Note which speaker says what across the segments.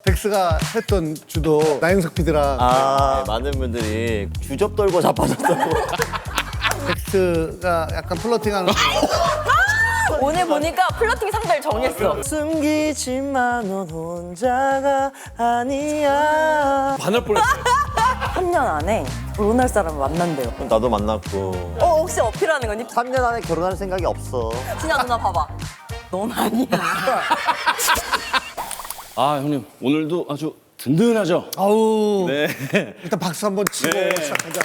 Speaker 1: 덱스가 했던 주도 나영석 PD랑
Speaker 2: 많은 분들이 주접 떨고 자빠졌다고.
Speaker 1: 덱스가 약간 플러팅하는
Speaker 3: 오늘 보니까 플러팅 상대를 정했어.
Speaker 2: 숨기지만 넌 혼자가 아니야.
Speaker 4: 반할 뻔했어요.
Speaker 3: 3년 안에 결혼할 사람을 만난대요.
Speaker 2: 나도 만났고.
Speaker 3: 혹시 어필하는 거니?
Speaker 2: 3년 안에 결혼할 생각이 없어.
Speaker 3: 진아 누나 봐봐. 넌 아니야.
Speaker 4: 아 형님 오늘도 아주 든든하죠.
Speaker 1: 아우
Speaker 4: 네.
Speaker 1: 일단 박수 한번 치고
Speaker 4: 네.
Speaker 1: 시작하자.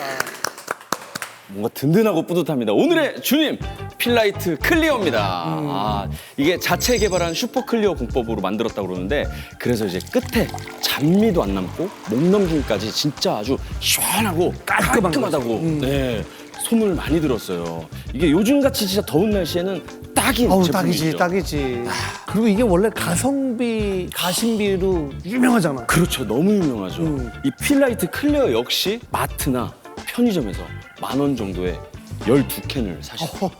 Speaker 4: 뭔가 든든하고 뿌듯합니다. 오늘의 주님 필라이트 클리어입니다. 이게 자체 개발한 슈퍼 클리어 공법으로 만들었다고 그러는데 그래서 이제 끝에 잔미도 안 남고 목 넘김까지 진짜 아주 시원하고 깔끔하다고 네, 소문을 많이 들었어요. 이게 요즘같이 진짜 더운 날씨에는 딱인
Speaker 1: 아우
Speaker 4: 제품이죠.
Speaker 1: 딱이지. 그리고 이게 원래 가성비 가심비로 유명하잖아.
Speaker 4: 그렇죠. 너무 유명하죠. 이 필라이트 클리어 역시 마트나 편의점에서 10,000원 정도에 12캔을 사실 수 있어요.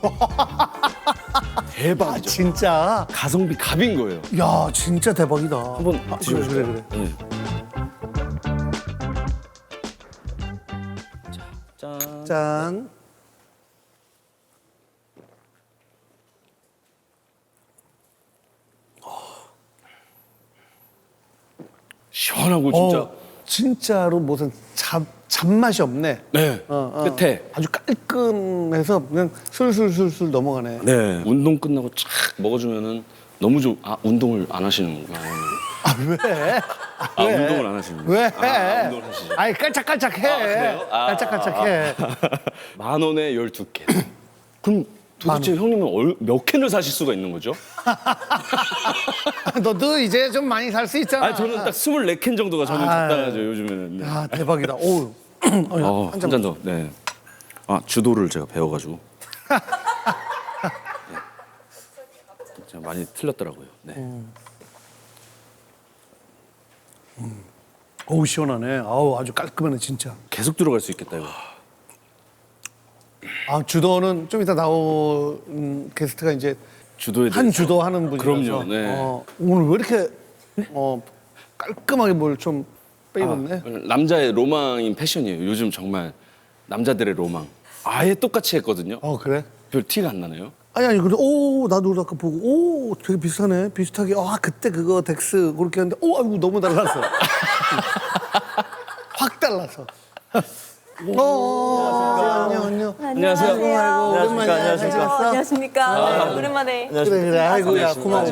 Speaker 4: 대박이죠.
Speaker 1: 진짜.
Speaker 4: 가성비 갑인 거예요.
Speaker 1: 야 진짜 대박이다.
Speaker 4: 한번
Speaker 1: 그래
Speaker 4: 드셔보실까요?
Speaker 1: 그래.
Speaker 4: 네. 자, 짠.
Speaker 1: 짠.
Speaker 4: 시원하고 진짜.
Speaker 1: 진짜로 무슨 잡맛이 없네.
Speaker 4: 네. 끝에.
Speaker 1: 아주 깔끔해서 그냥 술술술술 넘어가네.
Speaker 4: 네. 운동 끝나고 쫙 먹어주면은 너무 좋. 아 운동을 안 하시는 건가요?
Speaker 1: 아 왜?
Speaker 4: 아
Speaker 1: 왜?
Speaker 4: 운동을 안 하시는
Speaker 1: 왜?
Speaker 4: 아, 운동을 하시죠.
Speaker 1: 아니 깔짝깔짝해.
Speaker 4: 그래요?
Speaker 1: 깔짝깔짝해.
Speaker 4: 10,000원에 12캔. 그럼 도대체 형님은 몇 캔을 사실 수가 있는 거죠?
Speaker 1: 너도 이제 좀 많이 살 수 있잖아.
Speaker 4: 아 저는 딱 24캔 정도가 저는 적당하죠 요즘에는. 네.
Speaker 1: 야 대박이다. 오.
Speaker 4: 한 잔 더. 네. 아 주도를 제가 배워가지고. 네. 제가 많이 틀렸더라고요. 네.
Speaker 1: 어우 시원하네. 아우 아주 깔끔하네 진짜.
Speaker 4: 계속 들어갈 수 있겠다 이거.
Speaker 1: 아 주도는 좀 이따 나온 게스트가 이제
Speaker 4: 주도에
Speaker 1: 한
Speaker 4: 대해서.
Speaker 1: 주도 하는 분이라서.
Speaker 4: 그럼요, 네.
Speaker 1: 오늘 왜 이렇게 깔끔하게 뭘 좀 빼입었네.
Speaker 4: 남자의 로망인 패션이에요. 요즘 정말 남자들의 로망. 아예 똑같이 했거든요.
Speaker 1: 그래?
Speaker 4: 별 티가 안 나네요.
Speaker 1: 아니 근데 오 나도 아까 보고 오 되게 비슷하네. 비슷하게 그때 그거 덱스 그렇게 했는데 아이고 너무 달랐어. 확 달라서. 안녕.
Speaker 4: 안녕하세요.
Speaker 2: 안녕하십니까.
Speaker 3: 안녕하십니까. 네, 오랜만에.
Speaker 1: 그래 아이고 야 고마워.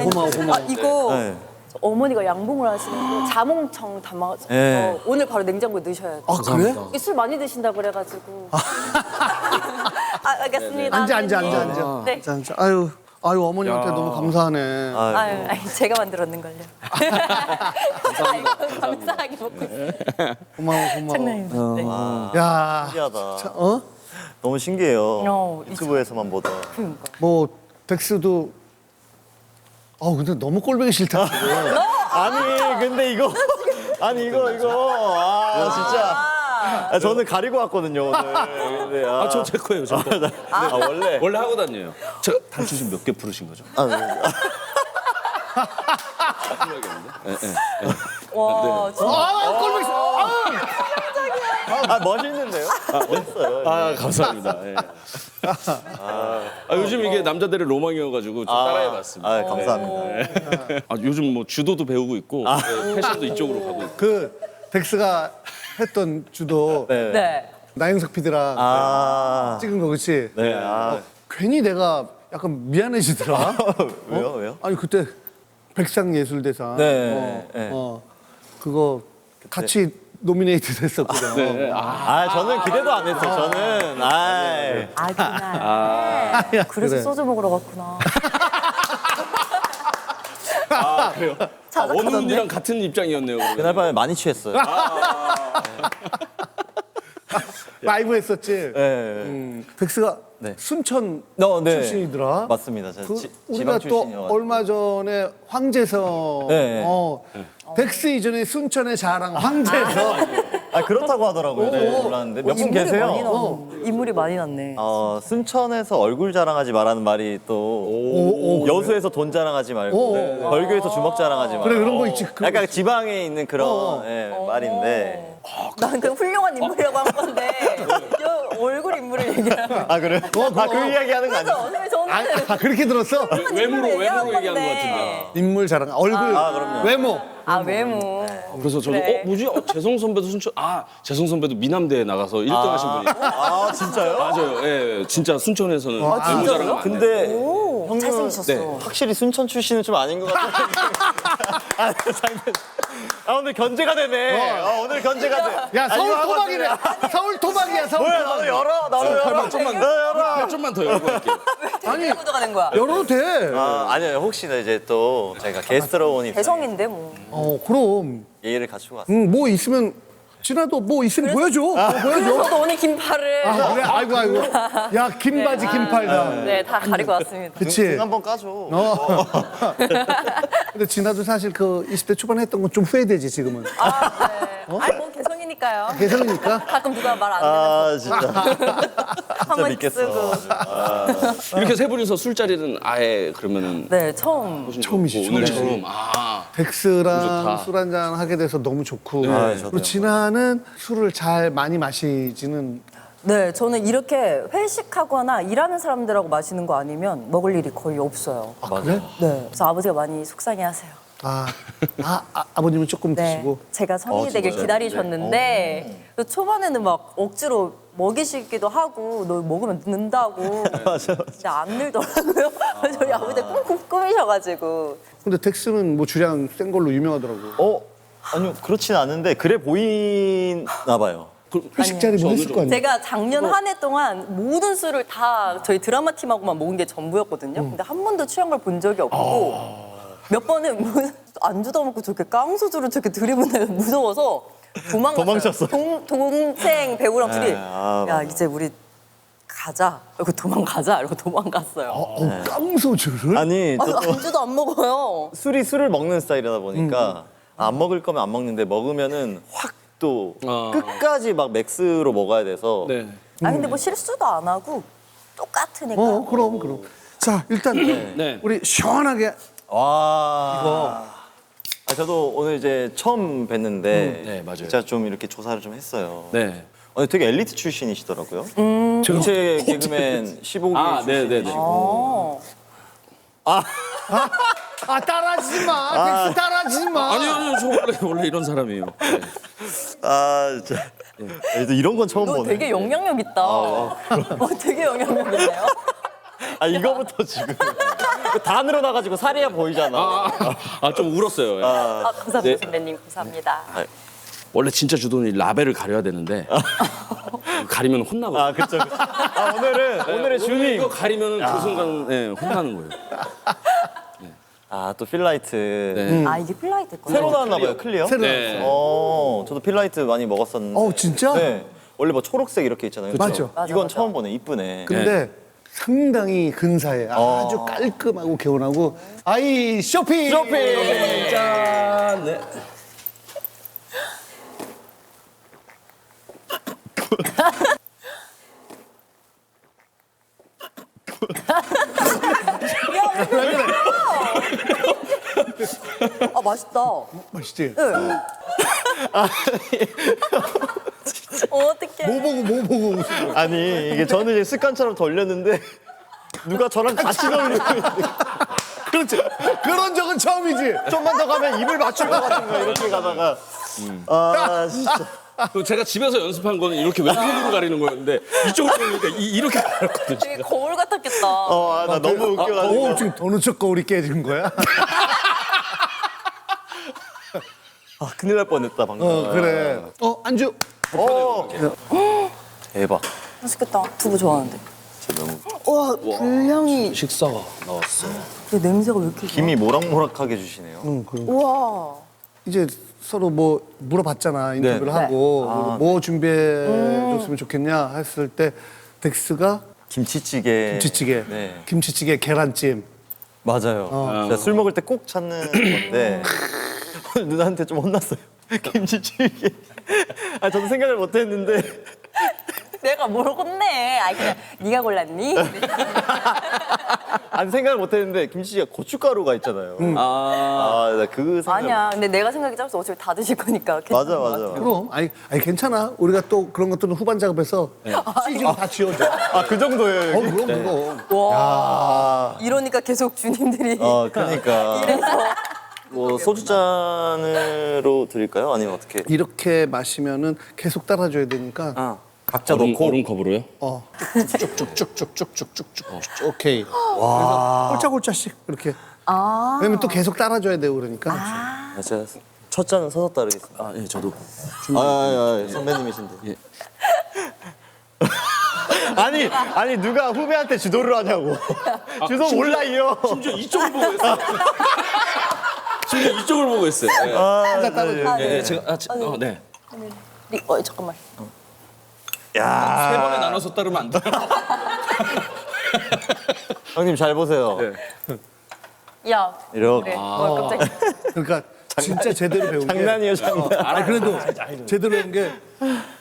Speaker 3: 이거
Speaker 2: 네.
Speaker 3: 어머니가 양봉을 하시는데 자몽청 담아서
Speaker 2: 네.
Speaker 3: 오늘 바로 냉장고에 넣으셔야 돼요.
Speaker 1: 아 그래?
Speaker 3: 술 많이 드신다 그래가지고. 알겠습니다.
Speaker 1: 앉아.
Speaker 3: 네.
Speaker 1: 앉아. 아유 어머니한테 너무 감사하네.
Speaker 3: 아유, 제가 만들었는걸요. 아이고, 감사하게 먹고 있어요.
Speaker 1: 고마워.
Speaker 3: 장난입니다. 네.
Speaker 1: 야,
Speaker 2: 신기하다.
Speaker 1: 어?
Speaker 2: 너무 신기해요.
Speaker 3: 어,
Speaker 2: 유튜브에서만 보다.
Speaker 1: 뭐 덱스도 근데 너무 꼴보기 싫다. 지금.
Speaker 2: 아니 근데 이거 아니 이거 진짜 저는 가리고 왔거든요 오늘. 근데,
Speaker 4: 저 제 거예요. 저 거.
Speaker 2: 원래
Speaker 4: 원래 하고 다녀요. 저 단추 지금 몇 개 부르신 거죠?
Speaker 3: 와, 진짜.
Speaker 1: 꼴보기 싫어.
Speaker 2: 멋있는데요? 멋있어요.
Speaker 4: 감사합니다. 예. 요즘 이게 남자들의 로망이어가지고 좀 따라해봤습니다.
Speaker 2: 감사합니다.
Speaker 4: 요즘 뭐 주도도 배우고 있고 패션도 이쪽으로 가고 있고.
Speaker 1: 그 덱스가 했던 주도
Speaker 3: 네.
Speaker 1: 나영석 PD랑 찍은 거 그렇지?
Speaker 2: 네.
Speaker 1: 괜히 내가 약간 미안해지더라.
Speaker 2: 왜요?
Speaker 1: 아니 그때 백상예술대상
Speaker 2: 네.
Speaker 1: 그거 같이 노미네이트 됐었거든.
Speaker 4: 네.
Speaker 2: 저는 기대도 안 했어요. 저는
Speaker 3: 그날. 그래서
Speaker 1: 그래.
Speaker 3: 소주 먹으러 갔구나.
Speaker 4: 그래요?
Speaker 3: 자작하던데.
Speaker 4: 원훈이랑 같은 입장이었네요. 그러면.
Speaker 2: 그날 밤에 많이 취했어요.
Speaker 1: 라이브 했었지.
Speaker 2: 네.
Speaker 1: 덱스가
Speaker 2: 네.
Speaker 1: 순천
Speaker 2: 네.
Speaker 1: 출신이더라.
Speaker 2: 맞습니다. 제가
Speaker 1: 우리가
Speaker 2: 지방
Speaker 1: 또
Speaker 2: 출신이어가지고.
Speaker 1: 얼마 전에 황제성
Speaker 2: 네.
Speaker 1: 덱스 이전에 순천의 자랑 황제성
Speaker 2: 아 그렇다고 하더라고요. 네, 몰랐는데 몇 분 계세요?
Speaker 3: 인물이 많이 났네.
Speaker 2: 순천에서 얼굴 자랑하지 말라는 말이 또 여수에서 돈 자랑하지 말고 벌교에서 주먹 자랑하지 말고
Speaker 1: 그래, 그런 거 있지. 그런
Speaker 2: 약간 지방에 있는 그런 예, 말인데
Speaker 3: 난 그 훌륭한 인물이라고 한 건데 얼굴 인물을 얘기하는.
Speaker 2: 아 그래요? 그 이야기 하는 거 아니에요?
Speaker 3: 그래서 저는
Speaker 1: 아, 그렇게 들었어?
Speaker 4: 외모로
Speaker 3: 얘기한
Speaker 4: 얘기한 것
Speaker 3: 건데.
Speaker 4: 같은데.
Speaker 1: 인물 자랑, 얼굴,
Speaker 2: 그럼요.
Speaker 1: 외모.
Speaker 3: 외모.
Speaker 4: 그래서 저도
Speaker 3: 그래.
Speaker 4: 뭐지? 재성 선배도 순천 재성 선배도 미남대에 나가서 1등 하신 분이.
Speaker 2: 아 진짜요?
Speaker 4: 맞아요. 예, 진짜 순천에서는 외모
Speaker 3: 진짜요?
Speaker 4: 자랑을 많이
Speaker 2: 근데
Speaker 3: 오, 잘생기셨어.
Speaker 4: 네.
Speaker 2: 확실히 순천 출신은 좀 아닌 것 같아요. 오늘 견제가 되네. 오늘 견제가 돼.
Speaker 1: 야, 서울
Speaker 2: 이거 하고
Speaker 1: 토박이네. 서울 토박이야, 서울
Speaker 2: 뭐야
Speaker 1: 토박.
Speaker 2: 나도 열어. 나도 열어.
Speaker 4: 좀만
Speaker 2: 나도 열어.
Speaker 4: 좀만 더 열고 갈게요.
Speaker 3: 아니 구도가 된 거야.
Speaker 1: 열어도 돼.
Speaker 2: 아니요 혹시나 이제 또 제가 게스트로 온 입장에
Speaker 3: 대성인데 뭐.
Speaker 1: 그럼.
Speaker 2: 예의를 갖추고 왔어요.
Speaker 1: 뭐 있으면, 진아도 뭐 있으면 보여줘. 뭐 보여줘.
Speaker 3: 그래서 저도 오늘 긴팔을
Speaker 1: 아, 그래? 아이고. 야, 긴 바지, 긴 팔다.
Speaker 3: 네, 다 가리고 왔습니다.
Speaker 1: 그치?
Speaker 2: 한번 까줘.
Speaker 1: 근데 진아도 사실 그 20대 초반에 했던 건 좀 후회되지, 지금은.
Speaker 3: 아, 네. 아니, 뭐 개성이니까요.
Speaker 1: 개성이니까.
Speaker 3: 가끔 누가 말 안 되면
Speaker 2: 진짜.
Speaker 3: 한번
Speaker 2: 믿겠어.
Speaker 3: 쓰고.
Speaker 4: 이렇게 세 분이서 술자리는 아예 그러면은
Speaker 3: 네, 처음.
Speaker 1: 처음이시죠.
Speaker 4: 오늘
Speaker 1: 처음이지.
Speaker 4: 처음.
Speaker 1: 덱스랑
Speaker 4: 좋다.
Speaker 1: 술 한잔 하게 돼서 너무 좋고.
Speaker 2: 저도요.
Speaker 1: 그리고 진아는 술을 잘 많이 마시지는.
Speaker 3: 네, 저는 이렇게 회식하거나 일하는 사람들하고 마시는 거 아니면 먹을 일이 거의 없어요.
Speaker 1: 그래?
Speaker 3: 네, 그래서 아버지가 많이 속상해하세요.
Speaker 1: 아버님은 조금
Speaker 3: 네,
Speaker 1: 드시고.
Speaker 3: 제가 성인이 되길
Speaker 2: 진짜요?
Speaker 3: 기다리셨는데 그래서 초반에는 막 억지로 먹이시기도 하고 너 먹으면 는다고. 근데 안 늘더라고요. 저희 아버지가 꽁꽁 꾸미셔가지고.
Speaker 1: 근데 덱스는 뭐 주량 센 걸로 유명하더라고.
Speaker 2: 아니요 그렇진 않은데 그래 보이나 봐요.
Speaker 1: 회식 자리 뭐 했을 거 아니야?
Speaker 3: 제가 작년 한 해 동안 모든 술을 다 저희 드라마 팀하고만 먹은 게 전부였거든요. 근데 한 번도 취한 걸 본 적이 없고 몇 번은 뭐 안주도 먹고 저렇게 깡소주를 저렇게 들이부는 내가 무서워서
Speaker 2: 도망쳤어?
Speaker 3: 동생 배우랑 둘이
Speaker 2: 아,
Speaker 3: 야 이제 우리 가자. 이러고 도망가자. 이러고 도망갔어요.
Speaker 1: 깡소주를?
Speaker 2: 아니 저도
Speaker 3: 안주도 안 먹어요.
Speaker 2: 술을 먹는 스타일이다 보니까 안 먹을 거면 안 먹는데 먹으면은 확 또 끝까지 막 맥스로 먹어야 돼서
Speaker 4: 네.
Speaker 3: 근데 뭐 실수도 안 하고 똑같으니까.
Speaker 1: 그럼. 자, 일단
Speaker 4: 네.
Speaker 1: 우리 시원하게.
Speaker 2: 와 저도 오늘 이제 처음 뵀는데
Speaker 4: 네, 맞아요.
Speaker 2: 제가 좀 이렇게 조사를 좀 했어요.
Speaker 4: 네.
Speaker 2: 되게 엘리트 출신이시더라고요. 정체 개그맨 15기
Speaker 4: 네네네.
Speaker 2: 출신이시고
Speaker 1: 따라하지 마. 덱스 따라하지 마.
Speaker 4: 아니요, 저 원래 이런 사람이에요. 네.
Speaker 2: 진짜 이런 건 처음
Speaker 3: 너
Speaker 2: 보네.
Speaker 3: 되게 영향력 있다. 되게 영향력 있네요.
Speaker 2: 이거부터 지금 다 늘어나가지고 살이야 보이잖아.
Speaker 4: 좀 울었어요. 예.
Speaker 3: 감사합니다,
Speaker 4: 네.
Speaker 3: 선배님. 감사합니다.
Speaker 4: 원래 진짜 주도는 라벨을 가려야 되는데 가리면 혼나거든요.
Speaker 2: 그쵸. 오늘의 주님.
Speaker 4: 이거 가리면 그 순간 혼나는 거예요.
Speaker 2: 또 필라이트.
Speaker 4: 네.
Speaker 3: 이게 필라이트 거예요?
Speaker 2: 새로 나왔나 봐요, 클리어?
Speaker 1: 새로
Speaker 4: 네.
Speaker 2: 저도 필라이트 많이 먹었었는데.
Speaker 1: 진짜?
Speaker 2: 네. 원래 뭐 초록색 이렇게 있잖아요.
Speaker 1: 맞아.
Speaker 2: 이건
Speaker 3: 맞아.
Speaker 2: 처음 보네. 이쁘네.
Speaker 1: 근데 상당히 근사해. 아주 깔끔하고 개운하고. 아이 쇼핑.
Speaker 4: 짠. 네.
Speaker 3: 맛있다.
Speaker 1: 맛있지?
Speaker 3: 어떡해.
Speaker 1: 뭐 보고 웃은 거야?
Speaker 2: 아니 이게 저는 이제 습관처럼 돌렸는데 누가 저랑 같이 돌리고 있는데
Speaker 1: 그렇지. 그런 적은 처음이지.
Speaker 2: 좀만 더 가면 입을 맞출 것 같은 거야 이렇게 가다가 진짜
Speaker 4: 제가 집에서 연습한 거는 이렇게 왼쪽으로 가리는 거였는데 이쪽으로 가리니까 이렇게 가렸거든요.
Speaker 3: 되게 거울 같았겠다.
Speaker 2: 나 너무 웃겨가지고
Speaker 1: 지금 더 늦적 거울이 깨진 거야?
Speaker 2: 큰일 날 뻔했다 방금.
Speaker 1: 그래. 안주.
Speaker 2: 대박.
Speaker 3: 맛있겠다. 두부 좋아하는데.
Speaker 2: 진짜 너무
Speaker 3: 와, 분량이.
Speaker 4: 식사가 나왔어요.
Speaker 3: 이 냄새가 왜 이렇게 좋아?
Speaker 2: 김이 모락모락하게 주시네요.
Speaker 3: 우와.
Speaker 1: 이제 서로 뭐 물어봤잖아 인터뷰를
Speaker 2: 네.
Speaker 1: 하고 뭐 준비해줬으면 좋겠냐 했을 때 덱스가
Speaker 2: 김치찌개. 네.
Speaker 1: 김치찌개 계란찜.
Speaker 2: 맞아요. 제가 술 먹을 때 꼭 찾는 건데 오늘 누나한테 좀 혼났어요. 김치찌개. 아 저도 생각을 못했는데.
Speaker 3: 내가 뭘 혼내? 아 그냥 네가 골랐니?
Speaker 2: 아니 생각을 못했는데 김치찌개 고춧가루가 있잖아요. 나그 생각.
Speaker 3: 아니야. 근데 내가 생각이 짧아서 어차피 다 드실 거니까. 괜찮은
Speaker 2: 맞아
Speaker 3: 것
Speaker 2: 맞아.
Speaker 3: 같아요.
Speaker 1: 그럼 아니 괜찮아. 우리가 또 그런 것들은 후반 작업해서 CG로 다 지워줘.
Speaker 2: 아 그 정도예요. 여기?
Speaker 1: 그럼.
Speaker 3: 와. 이러니까 계속 주님들이
Speaker 2: 그러니까.
Speaker 3: 이래서
Speaker 2: 뭐 소주 잔으로 드릴까요? 아니면 어떻게?
Speaker 1: 이렇게 마시면은 계속 따라줘야 되니까.
Speaker 2: 각자
Speaker 4: 얼음,
Speaker 2: 넣고.
Speaker 4: 얼음컵으로요?
Speaker 1: 쭉쭉쭉쭉쭉쭉쭉쭉쭉. 오케이. 그래서 홀짝홀짝씩 이렇게. 왜냐면 또 계속 따라줘야 되고 그러니까.
Speaker 2: 제가 첫 잔은 서서 따르겠습니다.
Speaker 4: 예, 저도.
Speaker 2: 선배님이신데. 예. 아니 누가 후배한테 주도를 하냐고. 주도 몰라요.
Speaker 4: 심지어 이쪽을 보고 했어요. 심지어 이쪽을 보고 했어요. 예. 예, 제가 네.
Speaker 3: 잠깐만.
Speaker 2: 야.
Speaker 4: 세 번에 나눠서 따르면 안 돼요.
Speaker 2: 형님 잘 보세요.
Speaker 3: 야.
Speaker 2: 이렇게.
Speaker 3: 그래. 갑자기.
Speaker 1: 그러니까 진짜 제대로 배운 게.
Speaker 2: 장난이에요, 장난.
Speaker 1: 아니 그래도 제대로 배운 게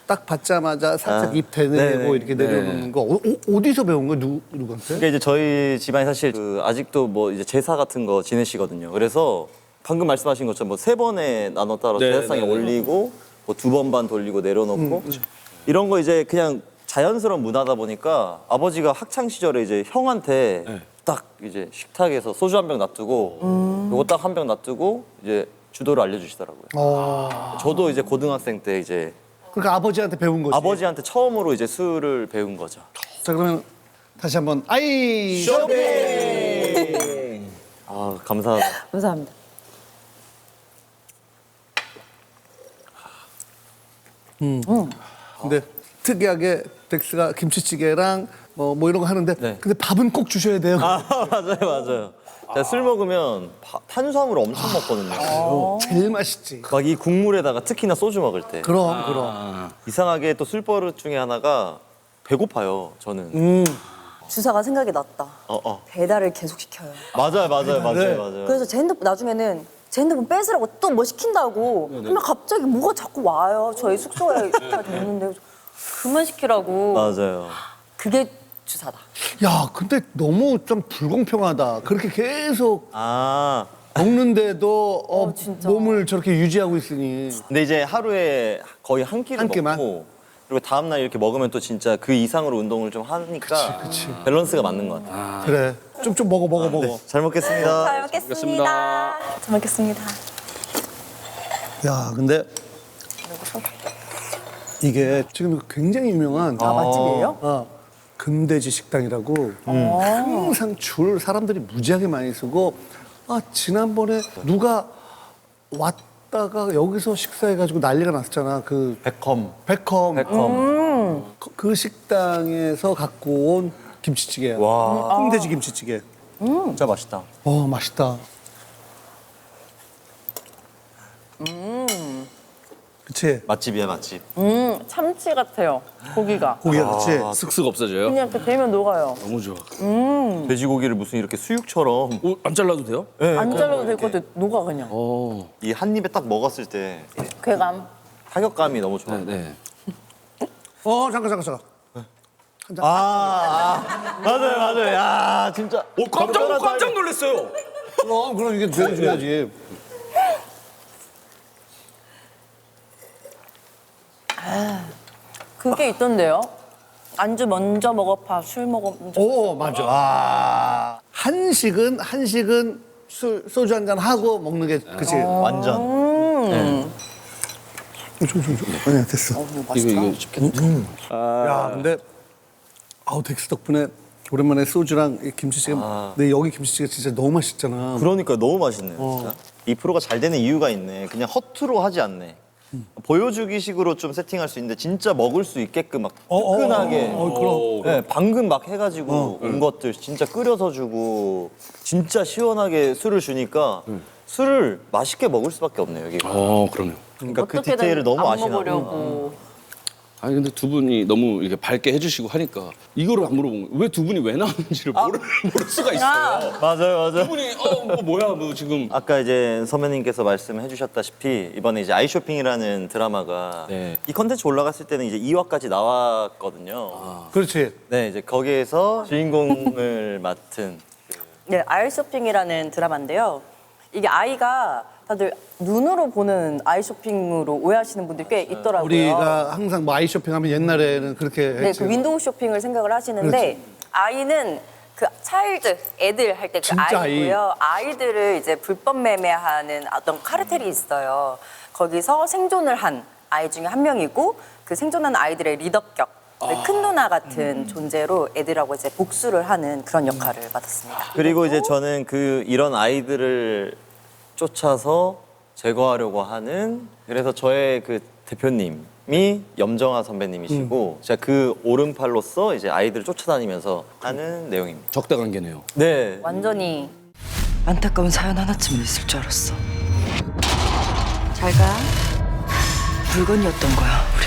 Speaker 1: 딱 받자마자 살짝 입 대내고
Speaker 2: 네네.
Speaker 1: 이렇게 내려놓는 거 어디서 배운 거야? 누구한테?
Speaker 2: 그러니까 이제 저희 집안이 사실 아직도 뭐 이제 제사 같은 거 지내시거든요. 그래서 방금 말씀하신 것처럼 뭐 세 번에 나눠 따라
Speaker 4: 네,
Speaker 2: 제사상에
Speaker 4: 네, 네.
Speaker 2: 올리고 뭐 두 번 반 돌리고 내려놓고 이런 거 이제 그냥 자연스러운 문화다 보니까 아버지가 학창 시절에 이제 형한테 딱 이제 식탁에서 소주 한 병 놔두고 요거 딱 한 병 놔두고 이제 주도를 알려주시더라고요. 저도 이제 고등학생 때 이제
Speaker 1: 그러니까 아버지한테 배운 거지.
Speaker 2: 아버지한테 처음으로 이제 술을 배운 거죠.
Speaker 1: 자 그러면 다시 한번 아이
Speaker 2: 아 감사하다.
Speaker 3: 감사합니다.
Speaker 1: 근데 특이하게 덱스가 김치찌개랑 뭐 이런 거 하는데
Speaker 2: 네.
Speaker 1: 근데 밥은 꼭 주셔야 돼요.
Speaker 2: 맞아요. 제가 술 먹으면 탄수화물을 엄청 먹거든요.
Speaker 1: 제일 맛있지.
Speaker 2: 막 이 국물에다가 특히나 소주 먹을 때
Speaker 1: 그럼.
Speaker 2: 이상하게 또 술버릇 중에 하나가 배고파요. 저는.
Speaker 3: 주사가 생각이 났다. 배달을 계속 시켜요.
Speaker 2: 맞아요.
Speaker 3: 그래서 제 핸드폰 나중에는 제 핸드폰 뺏으라고 또 뭐 시킨다고 그러면 갑자기 뭐가 자꾸 와요. 저희 숙소에 잘 됐는데 그만 시키라고.
Speaker 2: 맞아요.
Speaker 3: 그게 주사다.
Speaker 1: 야 근데 너무 좀 불공평하다. 그렇게 계속
Speaker 2: 아
Speaker 1: 먹는데도
Speaker 3: 진짜.
Speaker 1: 몸을 저렇게 유지하고 있으니.
Speaker 2: 근데 이제 하루에 거의 한 끼를
Speaker 1: 한 끼만?
Speaker 2: 먹고 그리고 다음 날 이렇게 먹으면 또 진짜 그 이상으로 운동을 좀 하니까 밸런스가 맞는 것 같아요.
Speaker 1: 그래. 좀 먹어.
Speaker 2: 잘 먹겠습니다.
Speaker 3: 잘 먹겠습니다. 잘 먹겠습니다.
Speaker 1: 야 근데 이게 지금 굉장히 유명한
Speaker 3: 맛집이에요?
Speaker 1: 금돼지 식당이라고 항상 줄 사람들이 무지하게 많이 쓰고 지난번에 누가 왔다가 여기서 식사해가지고 난리가 났었잖아. 그
Speaker 2: 백컴.
Speaker 1: 그 식당에서 갖고 온 김치찌개야.
Speaker 2: 와
Speaker 1: 금돼지 김치찌개.
Speaker 2: 진짜 맛있다.
Speaker 1: 맛있다. 그치?
Speaker 2: 맛집이야 맛집.
Speaker 3: 참치 같아요. 고기가.
Speaker 1: 고기가 그치?
Speaker 4: 슥슥 없어져요?
Speaker 3: 그냥 이렇게 되면 녹아요.
Speaker 4: 너무 좋아.
Speaker 2: 돼지고기를 무슨 이렇게 수육처럼
Speaker 4: 안 잘라도 돼요?
Speaker 3: 안 잘라도 될 것 같아. 녹아 그냥.
Speaker 2: 이 한 입에 딱 먹었을 때
Speaker 3: 괴감.
Speaker 2: 타격감이 너무 좋아요.
Speaker 4: 네.
Speaker 1: 잠깐.
Speaker 2: 맞아요. 야 진짜.
Speaker 4: 깜짝 놀랐어요.
Speaker 1: 그럼 이게 보여줘야지.
Speaker 3: 그게 있던데요. 안주 먼저 먹어 파, 술 먹어 먼저.
Speaker 1: 맞아. 한식은 소주 한 잔 하고 먹는 게 그치?
Speaker 2: 완전.
Speaker 1: 좀. 아니야 됐어.
Speaker 4: 이거 쉽겠다.
Speaker 1: 야 근데 덱스 덕분에 오랜만에 소주랑 이 김치찌개. 근데 여기 김치찌개 진짜 너무 맛있잖아.
Speaker 2: 그러니까 너무 맛있네요. 진짜. 이 프로가 잘 되는 이유가 있네. 그냥 허투루 하지 않네. 보여주기식으로 좀 세팅할 수 있는데 진짜 먹을 수 있게끔 막 뜨끈하게.
Speaker 1: 그럼.
Speaker 2: 네, 방금 막 해가지고 온 것들 진짜 끓여서 주고 진짜 시원하게 술을 주니까 술을 맛있게 먹을 수밖에 없네요 여기가.
Speaker 4: 그럼요.
Speaker 2: 그러니까 그
Speaker 3: 어떻게든
Speaker 2: 디테일을 너무
Speaker 3: 안
Speaker 2: 아시나.
Speaker 3: 먹으려고.
Speaker 4: 아니 근데 두 분이 너무 이렇게 밝게 해주시고 하니까 이거를 안 물어본 거예요. 왜 두 분이 왜 나오는지를 모를 수가 있어요.
Speaker 2: 맞아요,
Speaker 4: 두 분이 뭐야 뭐 지금
Speaker 2: 아까 이제 선배님께서 말씀해 주셨다시피 이번에 이제 아이쇼핑이라는 드라마가
Speaker 4: 네.
Speaker 2: 이 컨텐츠 올라갔을 때는 이제 2화까지 나왔거든요.
Speaker 1: 그렇지.
Speaker 2: 네, 이제 거기에서 주인공을 맡은
Speaker 3: 네, 아이쇼핑이라는 드라마인데요. 이게 아이가 다들 눈으로 보는 아이쇼핑으로 오해하시는 분들이 꽤 있더라고요.
Speaker 1: 우리가 항상 뭐 아이쇼핑하면 옛날에는 그렇게
Speaker 3: 네,
Speaker 1: 했지.
Speaker 3: 그 윈도우 쇼핑을 생각을 하시는데
Speaker 1: 그렇지.
Speaker 3: 아이는 그 차일드, 애들 할 때 그
Speaker 1: 진짜
Speaker 3: 아이고요. 아이들을 이제 불법 매매하는 어떤 카르텔이 있어요. 거기서 생존을 한 아이 중에 한 명이고 그 생존한 아이들의 리더격, 큰 누나 같은 존재로 애들하고 이제 복수를 하는 그런 역할을 맡았습니다.
Speaker 2: 그리고 이제 저는 이런 아이들을 쫓아서 제거하려고 하는 그래서 저의 그 대표님이 염정아 선배님이시고 제가 그 오른팔로서 이제 아이들을 쫓아다니면서 하는 내용입니다.
Speaker 4: 적대 관계네요.
Speaker 2: 네.
Speaker 3: 완전히
Speaker 5: 안타까운 사연 하나쯤은 있을 줄 알았어. 잘 가. 물건이었던 거야, 우리.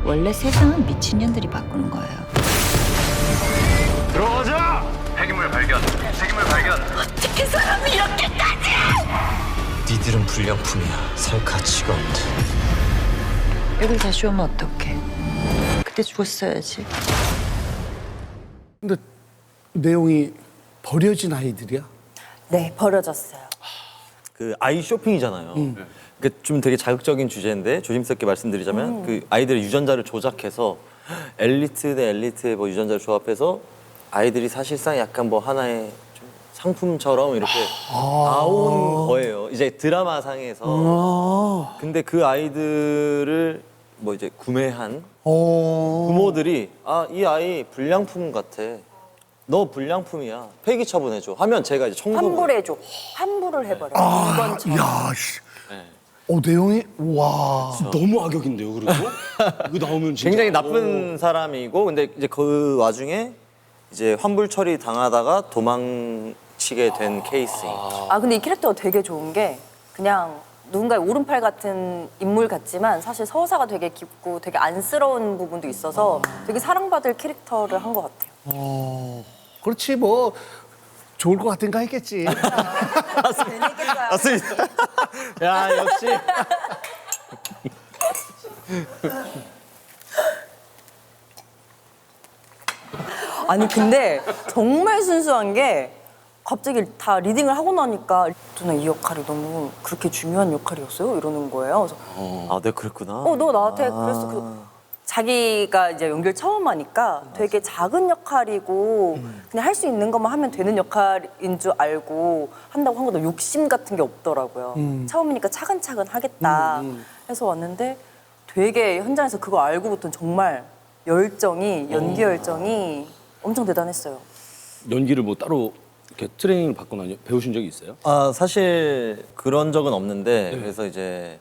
Speaker 6: 원래 세상은 미친년들이 바꾸는 거예요.
Speaker 7: 들어가자! 폐기물 발견. 폐기물 발견.
Speaker 8: 니들은 불량품이야. 살 가치가 없다.
Speaker 6: 여길 다시 오면 어떡해. 그때 죽었어야지.
Speaker 1: 근데 내용이 버려진 아이들이야?
Speaker 3: 네, 버려졌어요.
Speaker 2: 그 아이 쇼핑이잖아요. 그 좀 되게 자극적인 주제인데 조심스럽게 말씀드리자면 그 아이들의 유전자를 조작해서 엘리트 대 엘리트의 뭐 유전자를 조합해서 아이들이 사실상 약간 뭐 하나의 좀 상품처럼 이렇게 나온 거예요. 이제 드라마 상에서. 근데 그 아이들을 뭐 이제 구매한 부모들이 이 아이 불량품 같아. 너 불량품이야. 폐기 처분해줘. 하면 제가 이제 청구.
Speaker 3: 환불해줘. 환불을 해버려요. 물건처럼.
Speaker 1: 야, 씨. 내용이 와.
Speaker 4: 너무 악역인데요, 그리고 이거 나오면 진짜
Speaker 2: 굉장히 나쁜 사람이고 근데 이제 그 와중에 이제 환불 처리 당하다가 도망치게 된 케이스인 거죠.
Speaker 3: 근데 이 캐릭터가 되게 좋은 게 그냥 누군가의 오른팔 같은 인물 같지만 사실 서사가 되게 깊고 되게 안쓰러운 부분도 있어서 되게 사랑받을 캐릭터를 한 것 같아요.
Speaker 1: 그렇지 뭐 좋을 것 같은가 했겠지.
Speaker 3: 재밌겠어요.
Speaker 2: 맞습니다. 야 역시
Speaker 3: 아니 근데 정말 순수한 게 갑자기 다 리딩을 하고 나니까 저는 이 역할이 너무 그렇게 중요한 역할이었어요? 이러는 거예요. 그래서
Speaker 2: 네 그랬구나.
Speaker 3: 너 나한테 그래서 자기가 이제 연기를 처음 하니까 되게 작은 역할이고 그냥 할 수 있는 것만 하면 되는 역할인 줄 알고 한다고 한 것도 욕심 같은 게 없더라고요. 처음이니까 차근차근 하겠다 해서 왔는데 되게 현장에서 그거 알고부터는 정말 열정이 연기 열정이 엄청 대단했어요.
Speaker 4: 연기를 뭐 따로 이렇게 트레이닝을 받거나 배우신 적이 있어요?
Speaker 2: 사실 그런 적은 없는데 그래서 이제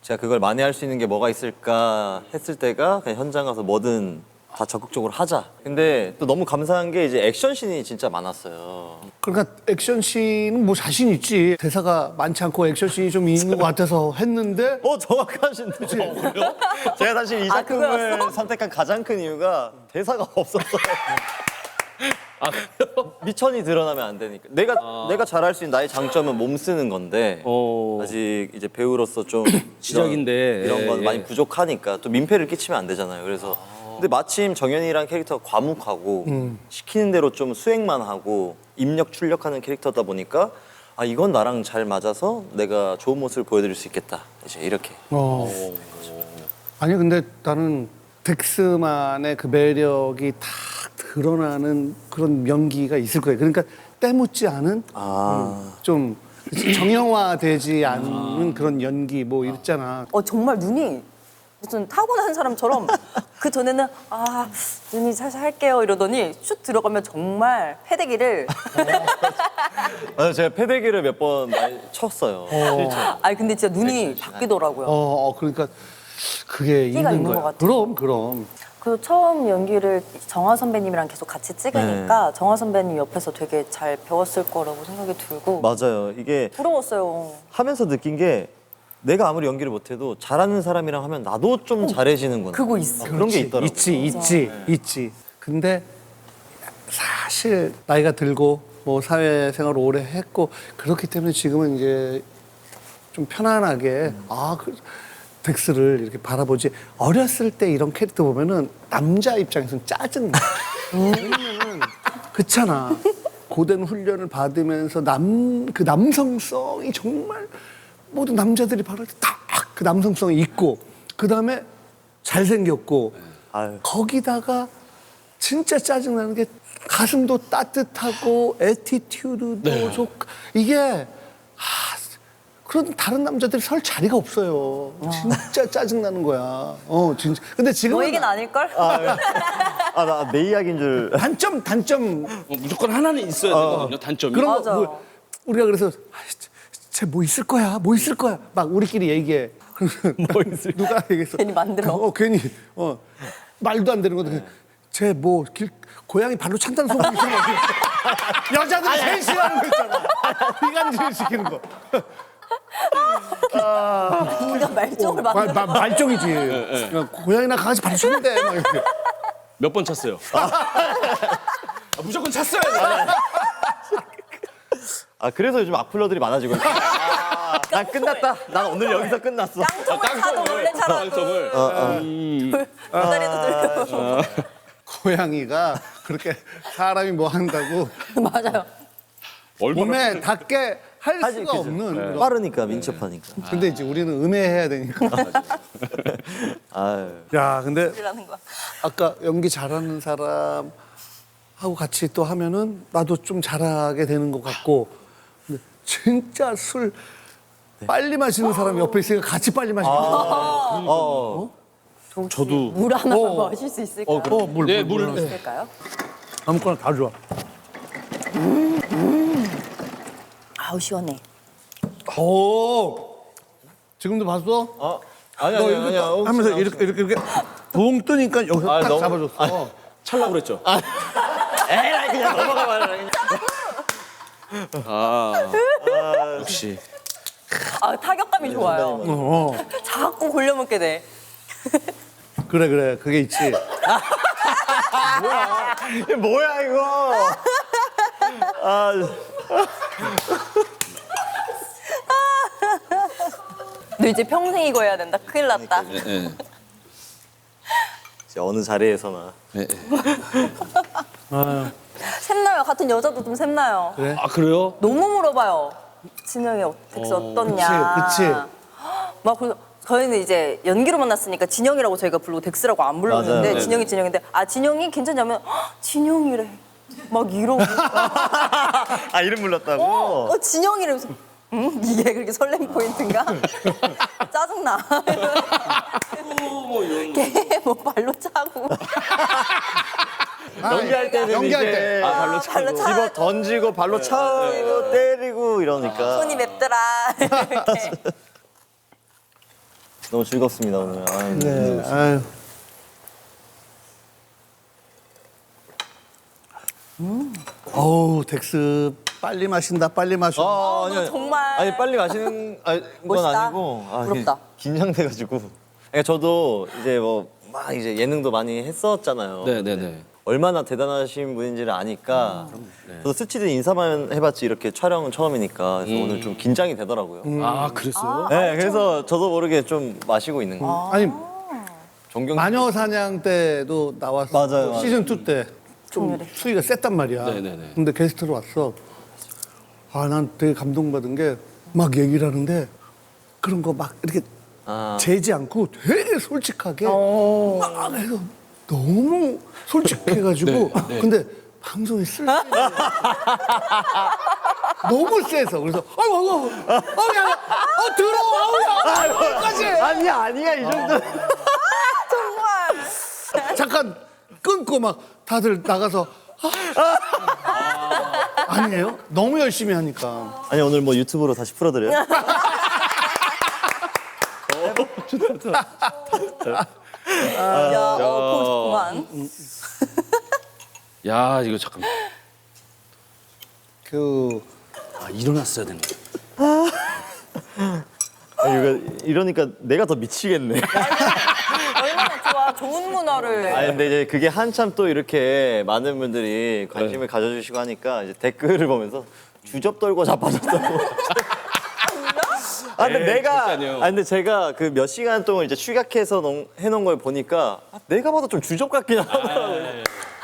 Speaker 2: 제가 그걸 만회할 수 있는 게 뭐가 있을까 했을 때가 그냥 현장 가서 뭐든 다 적극적으로 하자. 근데 또 너무 감사한 게 이제 액션씬이 진짜 많았어요.
Speaker 1: 그러니까 액션씬은 뭐 자신 있지. 대사가 많지 않고 액션씬이 좀 있는 것 같아서 했는데
Speaker 2: 정확하신데. 그래요? 제가 사실 이 작품을
Speaker 3: 그거였어?
Speaker 2: 선택한 가장 큰 이유가 대사가 없었어요. 미천이 드러나면 안 되니까. 내가 잘할 수 있는 나의 장점은 몸 쓰는 건데 아직 이제 배우로서 좀
Speaker 4: 시작인데.
Speaker 2: 이런 건
Speaker 4: 예.
Speaker 2: 많이 부족하니까 또 민폐를 끼치면 안 되잖아요. 그래서 근데 마침 정연이랑 캐릭터가 과묵하고 시키는 대로 좀 수행만 하고 입력 출력하는 캐릭터다 보니까 이건 나랑 잘 맞아서 내가 좋은 모습을 보여드릴 수 있겠다. 이제 이렇게.
Speaker 1: 아니 근데 나는 덱스만의 그 매력이 다 드러나는 그런 연기가 있을 거예요. 그러니까 때묻지 않은 좀 정형화되지 않는 그런 연기 뭐 있잖아.
Speaker 3: 정말 눈이 무슨 타고난 사람처럼 그 전에는 눈이 살살 할게요 이러더니 슛 들어가면 정말 패대기를
Speaker 2: 맞아요. 제가 패대기를 몇 번 많이 쳤어요. 실제로.
Speaker 3: 근데 진짜 눈이 바뀌더라고요.
Speaker 1: 그러니까 그게
Speaker 3: 끼가
Speaker 1: 있는
Speaker 3: 있는
Speaker 1: 거야.
Speaker 3: 것 같아요.
Speaker 1: 그럼.
Speaker 3: 그 처음 연기를 정화 선배님이랑 계속 같이 찍으니까 정화 선배님 옆에서 되게 잘 배웠을 거라고 생각이 들고
Speaker 2: 맞아요. 이게
Speaker 3: 부러웠어요.
Speaker 2: 하면서 느낀 게 내가 아무리 연기를 못해도 잘하는 사람이랑 하면 나도 좀 잘해지는구나.
Speaker 3: 그거 있어.
Speaker 2: 그런 게 있더라고.
Speaker 1: 있지. 근데 사실 나이가 들고 뭐 사회생활을 오래 했고 그렇기 때문에 지금은 이제 좀 편안하게 덱스를 이렇게 바라보지. 어렸을 때 이런 캐릭터 보면은 남자 입장에서는 짜증나. 왜냐면은 그렇잖아. 고된 훈련을 받으면서 그 남성성이 정말 모든 남자들이 바랄 때 다 그 남성성이 있고 그 다음에 잘생겼고
Speaker 2: 아유.
Speaker 1: 거기다가 진짜 짜증나는 게 가슴도 따뜻하고 애티튜드도 좋고 이게 그런 다른 남자들이 설 자리가 없어요. 진짜 짜증나는 거야. 진짜. 근데 지금은
Speaker 3: 너 얘기는 아닐걸?
Speaker 2: 나 내 이야기인 줄.
Speaker 1: 단점
Speaker 4: 무조건 하나는 있어야 되거든요. 단점이.
Speaker 1: 그런
Speaker 3: 맞아.
Speaker 1: 거 우리가 그래서 쟤 뭐 있을 거야, 뭐 있을 거야. 막 우리끼리 얘기해. 뭐 있을 누가 얘기했어?
Speaker 3: 괜히 만들어.
Speaker 1: 괜히 말도 안 되는 거든. 쟤 뭐 고양이 발로 찬다는 소리 있어. 여자들이 제일 싫어하는 거 있잖아. 비간질 시키는 거.
Speaker 3: 네가 말종을 만들어.
Speaker 1: 말종이지. 고양이나 강아지 발로 쳤는데 막 이렇게.
Speaker 4: 몇 번 찼어요? 무조건 찼어야 돼.
Speaker 2: 그래서 요즘 악플러들이 많아지고 있어. 난 끝났다. 난 오늘 여기서 끝났어.
Speaker 3: 깡통을 차도 몰래 차라고. 다리도 들고.
Speaker 1: 고양이가 그렇게 사람이 뭐 한다고
Speaker 3: 맞아요.
Speaker 1: 몸에 닿게 할 수가 없는. 이런.
Speaker 2: 빠르니까 민첩하니까.
Speaker 1: 근데 이제 우리는 음해해야 되니까.
Speaker 2: 아유.
Speaker 1: 야, 근데
Speaker 3: 라는 거야.
Speaker 1: 아까 연기 잘하는 사람하고 같이 또 하면은 나도 좀 잘하게 되는 것 같고. 근데 진짜 술 빨리 마시는 사람이 옆에 있으니까 같이 빨리 마시는 거야.
Speaker 4: 저도
Speaker 3: 물 하나만 마실 수 있을까요?
Speaker 4: 네, 물을
Speaker 3: 있을까요?
Speaker 1: 아무거나 다 좋아.
Speaker 3: 아우 시원해.
Speaker 1: 지금도 봤어?
Speaker 2: 아니야,
Speaker 1: 너 이렇게 딱 하면서 이렇게 붕 뜨니까 여기서 딱
Speaker 2: 너무-
Speaker 1: 잡아줬어.
Speaker 4: 찰라고 그랬죠.
Speaker 2: 에이, 그냥 넘어가 봐라.
Speaker 4: 역시.
Speaker 3: 타격감이 좋아요. 자꾸 골려먹게 돼.
Speaker 1: 그래 그게 있지.
Speaker 2: 이게 뭐야, 이거.
Speaker 3: 너 이제 평생 이거 해야 된다. 큰일 났다.
Speaker 4: 예.
Speaker 2: 이제 어느 자리에서나.
Speaker 3: 샘나요. 같은 여자도 좀 샘나요.
Speaker 4: 아 그래요?
Speaker 3: 너무 물어봐요. 진영이 덱스 어떻냐.
Speaker 1: 그치.
Speaker 3: 막 저희는 이제 연기로 만났으니까 진영이라고 저희가 부르고 덱스라고 안 불렀는데
Speaker 2: 맞아요.
Speaker 3: 진영인데 진영이 괜찮냐면 진영이래. 막 이러고
Speaker 2: 이름 불렀다고?
Speaker 3: 진영이래. 그래서 이게 그렇게 설렘 포인트인가? 짜증나. 걔 뭐 발로 차고
Speaker 2: 연기할 때는
Speaker 1: 연기할
Speaker 2: 이제
Speaker 1: 때.
Speaker 2: 발로
Speaker 3: 발로
Speaker 2: 차고
Speaker 3: 차-
Speaker 2: 집어 던지고 발로 차고 때리고 이러니까
Speaker 3: 손이 맵더라. 이렇게.
Speaker 2: 너무 즐겁습니다 오늘. 아유,
Speaker 1: 네. 아유. 어우 덱스 빨리 마신다 빨리 마셔.
Speaker 2: 아니,
Speaker 3: 정말.
Speaker 2: 아니 빨리 마시는 건
Speaker 3: 멋있다.
Speaker 2: 아니고
Speaker 3: 부럽다.
Speaker 2: 긴장돼가지고. 그러니까 저도 이제 뭐 막 이제 예능도 많이 했었잖아요.
Speaker 4: 네네네.
Speaker 2: 얼마나 대단하신 분인지를 아니까 저도 스치듯 인사만 해봤지 이렇게 촬영은 처음이니까 그래서 오늘 좀 긴장이 되더라고요.
Speaker 4: 아 그랬어요?
Speaker 2: 네, 그래서 저도 모르게 좀 마시고 있는 거예요.
Speaker 1: 아니
Speaker 2: 존경.
Speaker 1: 마녀 사냥 때도 나왔어.
Speaker 2: 맞아요.
Speaker 1: 시즌 2 때 좀 수위가 셌단 말이야.
Speaker 4: 네네네.
Speaker 1: 근데 게스트로 왔어. 난 되게 감동받은 게 막 얘기를 하는데 그런 거 막 이렇게 재지 않고 되게 솔직하게 막 해서 너무 솔직해가지고 근데 방송에 쓸 때 너무 세서 그래서 들어와 여기까지
Speaker 2: 아니야 이 정도.
Speaker 3: 정말.
Speaker 1: 잠깐 끊고 막 다들 나가서 아니에요? 너무 열심히 하니까.
Speaker 2: 아니 오늘 뭐 유튜브로 다시 풀어드려요?
Speaker 3: 야, 보고 싶구만.
Speaker 4: 야, 이거 잠깐.
Speaker 1: 그
Speaker 4: 일어났어야 되는 거.
Speaker 2: 이러니까 내가 더 미치겠네.
Speaker 3: 얼마나 좋아. 좋은 문화를.
Speaker 2: 아 근데 이제 그게 한참 또 이렇게 많은 분들이 관심을 가져주시고 하니까 이제 댓글을 보면서 주접 떨고 자빠졌다고. 아 근데
Speaker 4: 에이,
Speaker 2: 내가
Speaker 4: 진짜요.
Speaker 2: 근데 제가 그 몇 시간 동안 이제 축약해서 해놓은 걸 보니까 내가 봐도 좀 주접 같긴 하더라고요.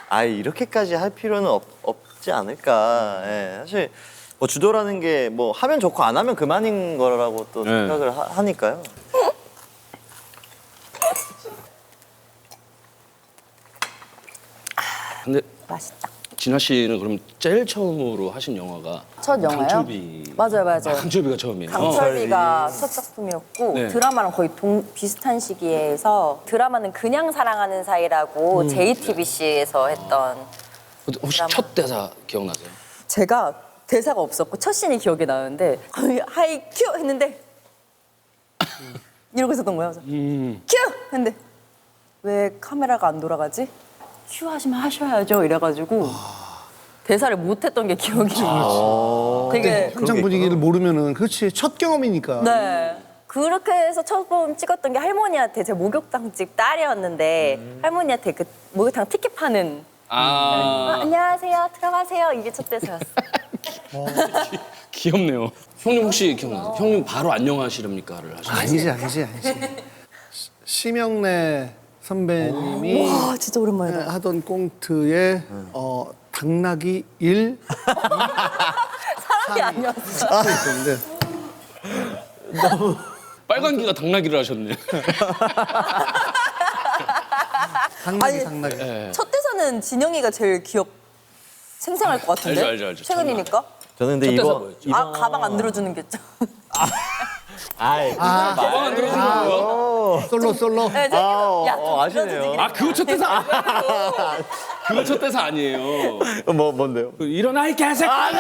Speaker 2: 아 이렇게까지 할 필요는 없지 않을까. 예, 사실 뭐 주도라는 게 뭐 하면 좋고 안 하면 그만인 거라고 또 생각을 하니까요.
Speaker 4: 근데
Speaker 3: 맛있다.
Speaker 4: 진아 씨는 그럼 제일 처음으로 하신 영화가
Speaker 3: 첫 영화요?
Speaker 4: 강철비.
Speaker 3: 맞아요.
Speaker 4: 강철비가 처음이에요.
Speaker 3: 강철비가 첫 작품이었고
Speaker 4: 네.
Speaker 3: 드라마랑 거의 비슷한 시기에 해서 드라마는 그냥 사랑하는 사이라고 JTBC에서 했던
Speaker 4: 혹시
Speaker 3: 드라마.
Speaker 4: 첫 대사 기억나세요?
Speaker 3: 제가 대사가 없었고 첫 씬이 기억이 나는데 하이 큐 했는데 이러고 있었던 거예요. 그래서 큐 했는데 왜 카메라가 안 돌아가지? 큐 하시면 하셔야죠 이래가지고 대사를 못했던 게 기억이 나요. 되게
Speaker 1: 현장 분위기를 모르면은 그렇지 첫 경험이니까.
Speaker 3: 네. 그렇게 해서 처음 찍었던 게 할머니한테 제 목욕탕집 딸이었는데 할머니한테 그 목욕탕 티켓 파는 안녕하세요 들어가세요 이게 첫 대사였어.
Speaker 4: 귀엽네요. 형님 혹시 기억나세요? 형님 바로 안녕하시렵니까를 하셨어요?
Speaker 1: 아니지. 심영래 선배님이
Speaker 3: 와 진짜 오랜만이다.
Speaker 1: 하던 꽁트에 당나귀 1
Speaker 3: 사람이 아니었어.
Speaker 1: 있었는데
Speaker 4: 빨간 기가 당나귀를 하셨네.
Speaker 1: 당나귀.
Speaker 3: 첫 대사는 진영이가 제일 생생할 것 같은데.
Speaker 4: 알죠.
Speaker 3: 최근이니까.
Speaker 2: 저는 근데
Speaker 4: 첫 대사
Speaker 2: 이거
Speaker 4: 뭐였죠?
Speaker 3: 아 가방 안 들어주는 게 좀.
Speaker 4: 가방 안 들어주는 거예요?
Speaker 1: 솔로.
Speaker 3: 네, 야, 좀
Speaker 2: 아시네요.
Speaker 3: 들어주지.
Speaker 4: 아 그거 첫 대사 아니에요. 그거 첫 대사 아니에요.
Speaker 2: 뭔데요?
Speaker 4: 그 일어나 이 개새끼야.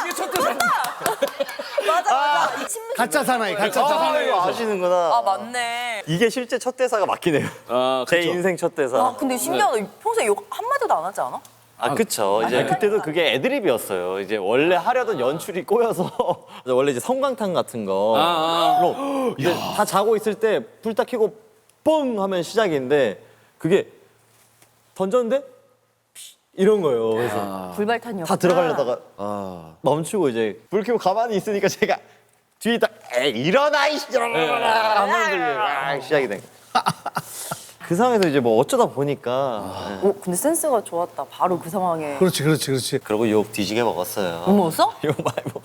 Speaker 4: 이게 첫 대사.
Speaker 3: 맞아. 이 친구
Speaker 1: 가짜 사나이.
Speaker 2: 이거 아시는구나.
Speaker 3: 아 맞네.
Speaker 2: 이게 실제 첫 대사가 맞긴 해요. 제
Speaker 4: 그쵸.
Speaker 2: 인생 첫 대사.
Speaker 3: 아 근데 신기하다. 평소에 욕 한마디도 안 하지 않아?
Speaker 2: 그쵸. 이제 그때도 그게 애드립이었어요. 이제 원래 하려던 연출이 꼬여서 원래 이제 성광탄 같은 거 이제 다 자고 있을 때 불 딱 켜고 뻥 하면 시작인데 그게 던졌는데 이런 거예요. 그래서
Speaker 3: 불발탄이었구나.
Speaker 2: 다 들어가려다가 멈추고 이제 불 켜고 가만히 있으니까 제가 뒤에 딱 일어나 이 씨발아 하면 시작이 된 거예요. 그 상황에서 이제 뭐 어쩌다 보니까
Speaker 3: 근데 센스가 좋았다. 바로 그 상황에.
Speaker 1: 그렇지.
Speaker 2: 그리고 욕 뒤지게 먹었어요.
Speaker 3: 못 먹었어?
Speaker 2: 욕 많이 먹.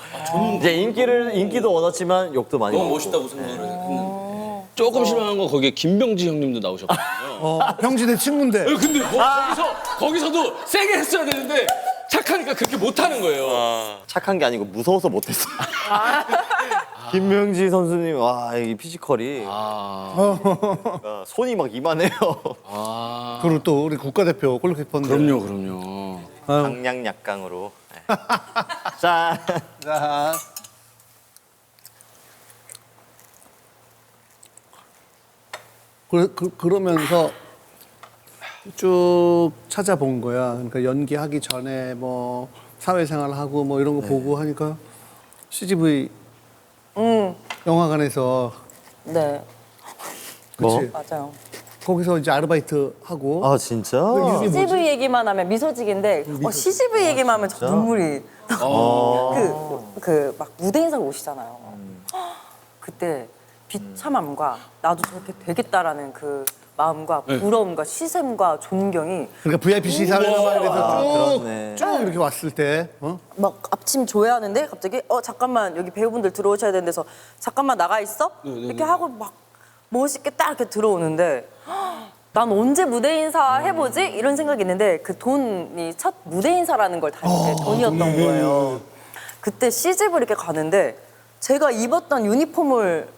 Speaker 2: 이제 인기도 얻었지만 욕도 많이
Speaker 4: 너무
Speaker 2: 먹고.
Speaker 4: 멋있다고 생각을 했는데 조금 실망한 거 거기에 김병지 형님도 나오셨거든요.
Speaker 1: 병지 내 친구인데.
Speaker 4: 근데 거기서도 세게 했어야 되는데 착하니까 그렇게 못하는 거예요.
Speaker 2: 착한 게 아니고 무서워서 못했어. 김명지 선수님 이 피지컬이 손이 막 이만해요.
Speaker 1: 그리고 또 우리 국가대표 골키퍼인데.
Speaker 4: 그럼요.
Speaker 2: 강약 약강으로. 네. 자,
Speaker 1: 그러면서 쭉 찾아본 거야. 그러니까 연기하기 전에 뭐 사회생활 하고 뭐 이런 거 보고 하니까 CGV 영화관에서
Speaker 3: 네.
Speaker 1: 그치?
Speaker 3: 맞아요.
Speaker 1: 거기서 이제 아르바이트 하고
Speaker 2: 아 진짜?
Speaker 3: CGV 얘기만 하면 미소지기인데 CGV 얘기만 하면 저 눈물이 그 막 무대 인사가 오시잖아요. 그때 비참함과 나도 저렇게 되겠다라는 그 마음과 부러움과 시샘과 존경이
Speaker 1: 그러니까 VIP 사회생활에서
Speaker 2: 그렇네.
Speaker 1: 쭉 이렇게 왔을 때
Speaker 3: 막 앞침 줘야 하는데 갑자기 잠깐만 여기 배우분들 들어오셔야 되는 데서 잠깐만 나가 있어? 이렇게 하고 막 멋있게 딱 이렇게 들어오는데 난 언제 무대 인사 해보지? 이런 생각이 있는데 그 돈이 첫 무대 인사라는 걸 다닐 때 돈이었던 거예요. 그때 C집을 이렇게 가는데 제가 입었던 유니폼을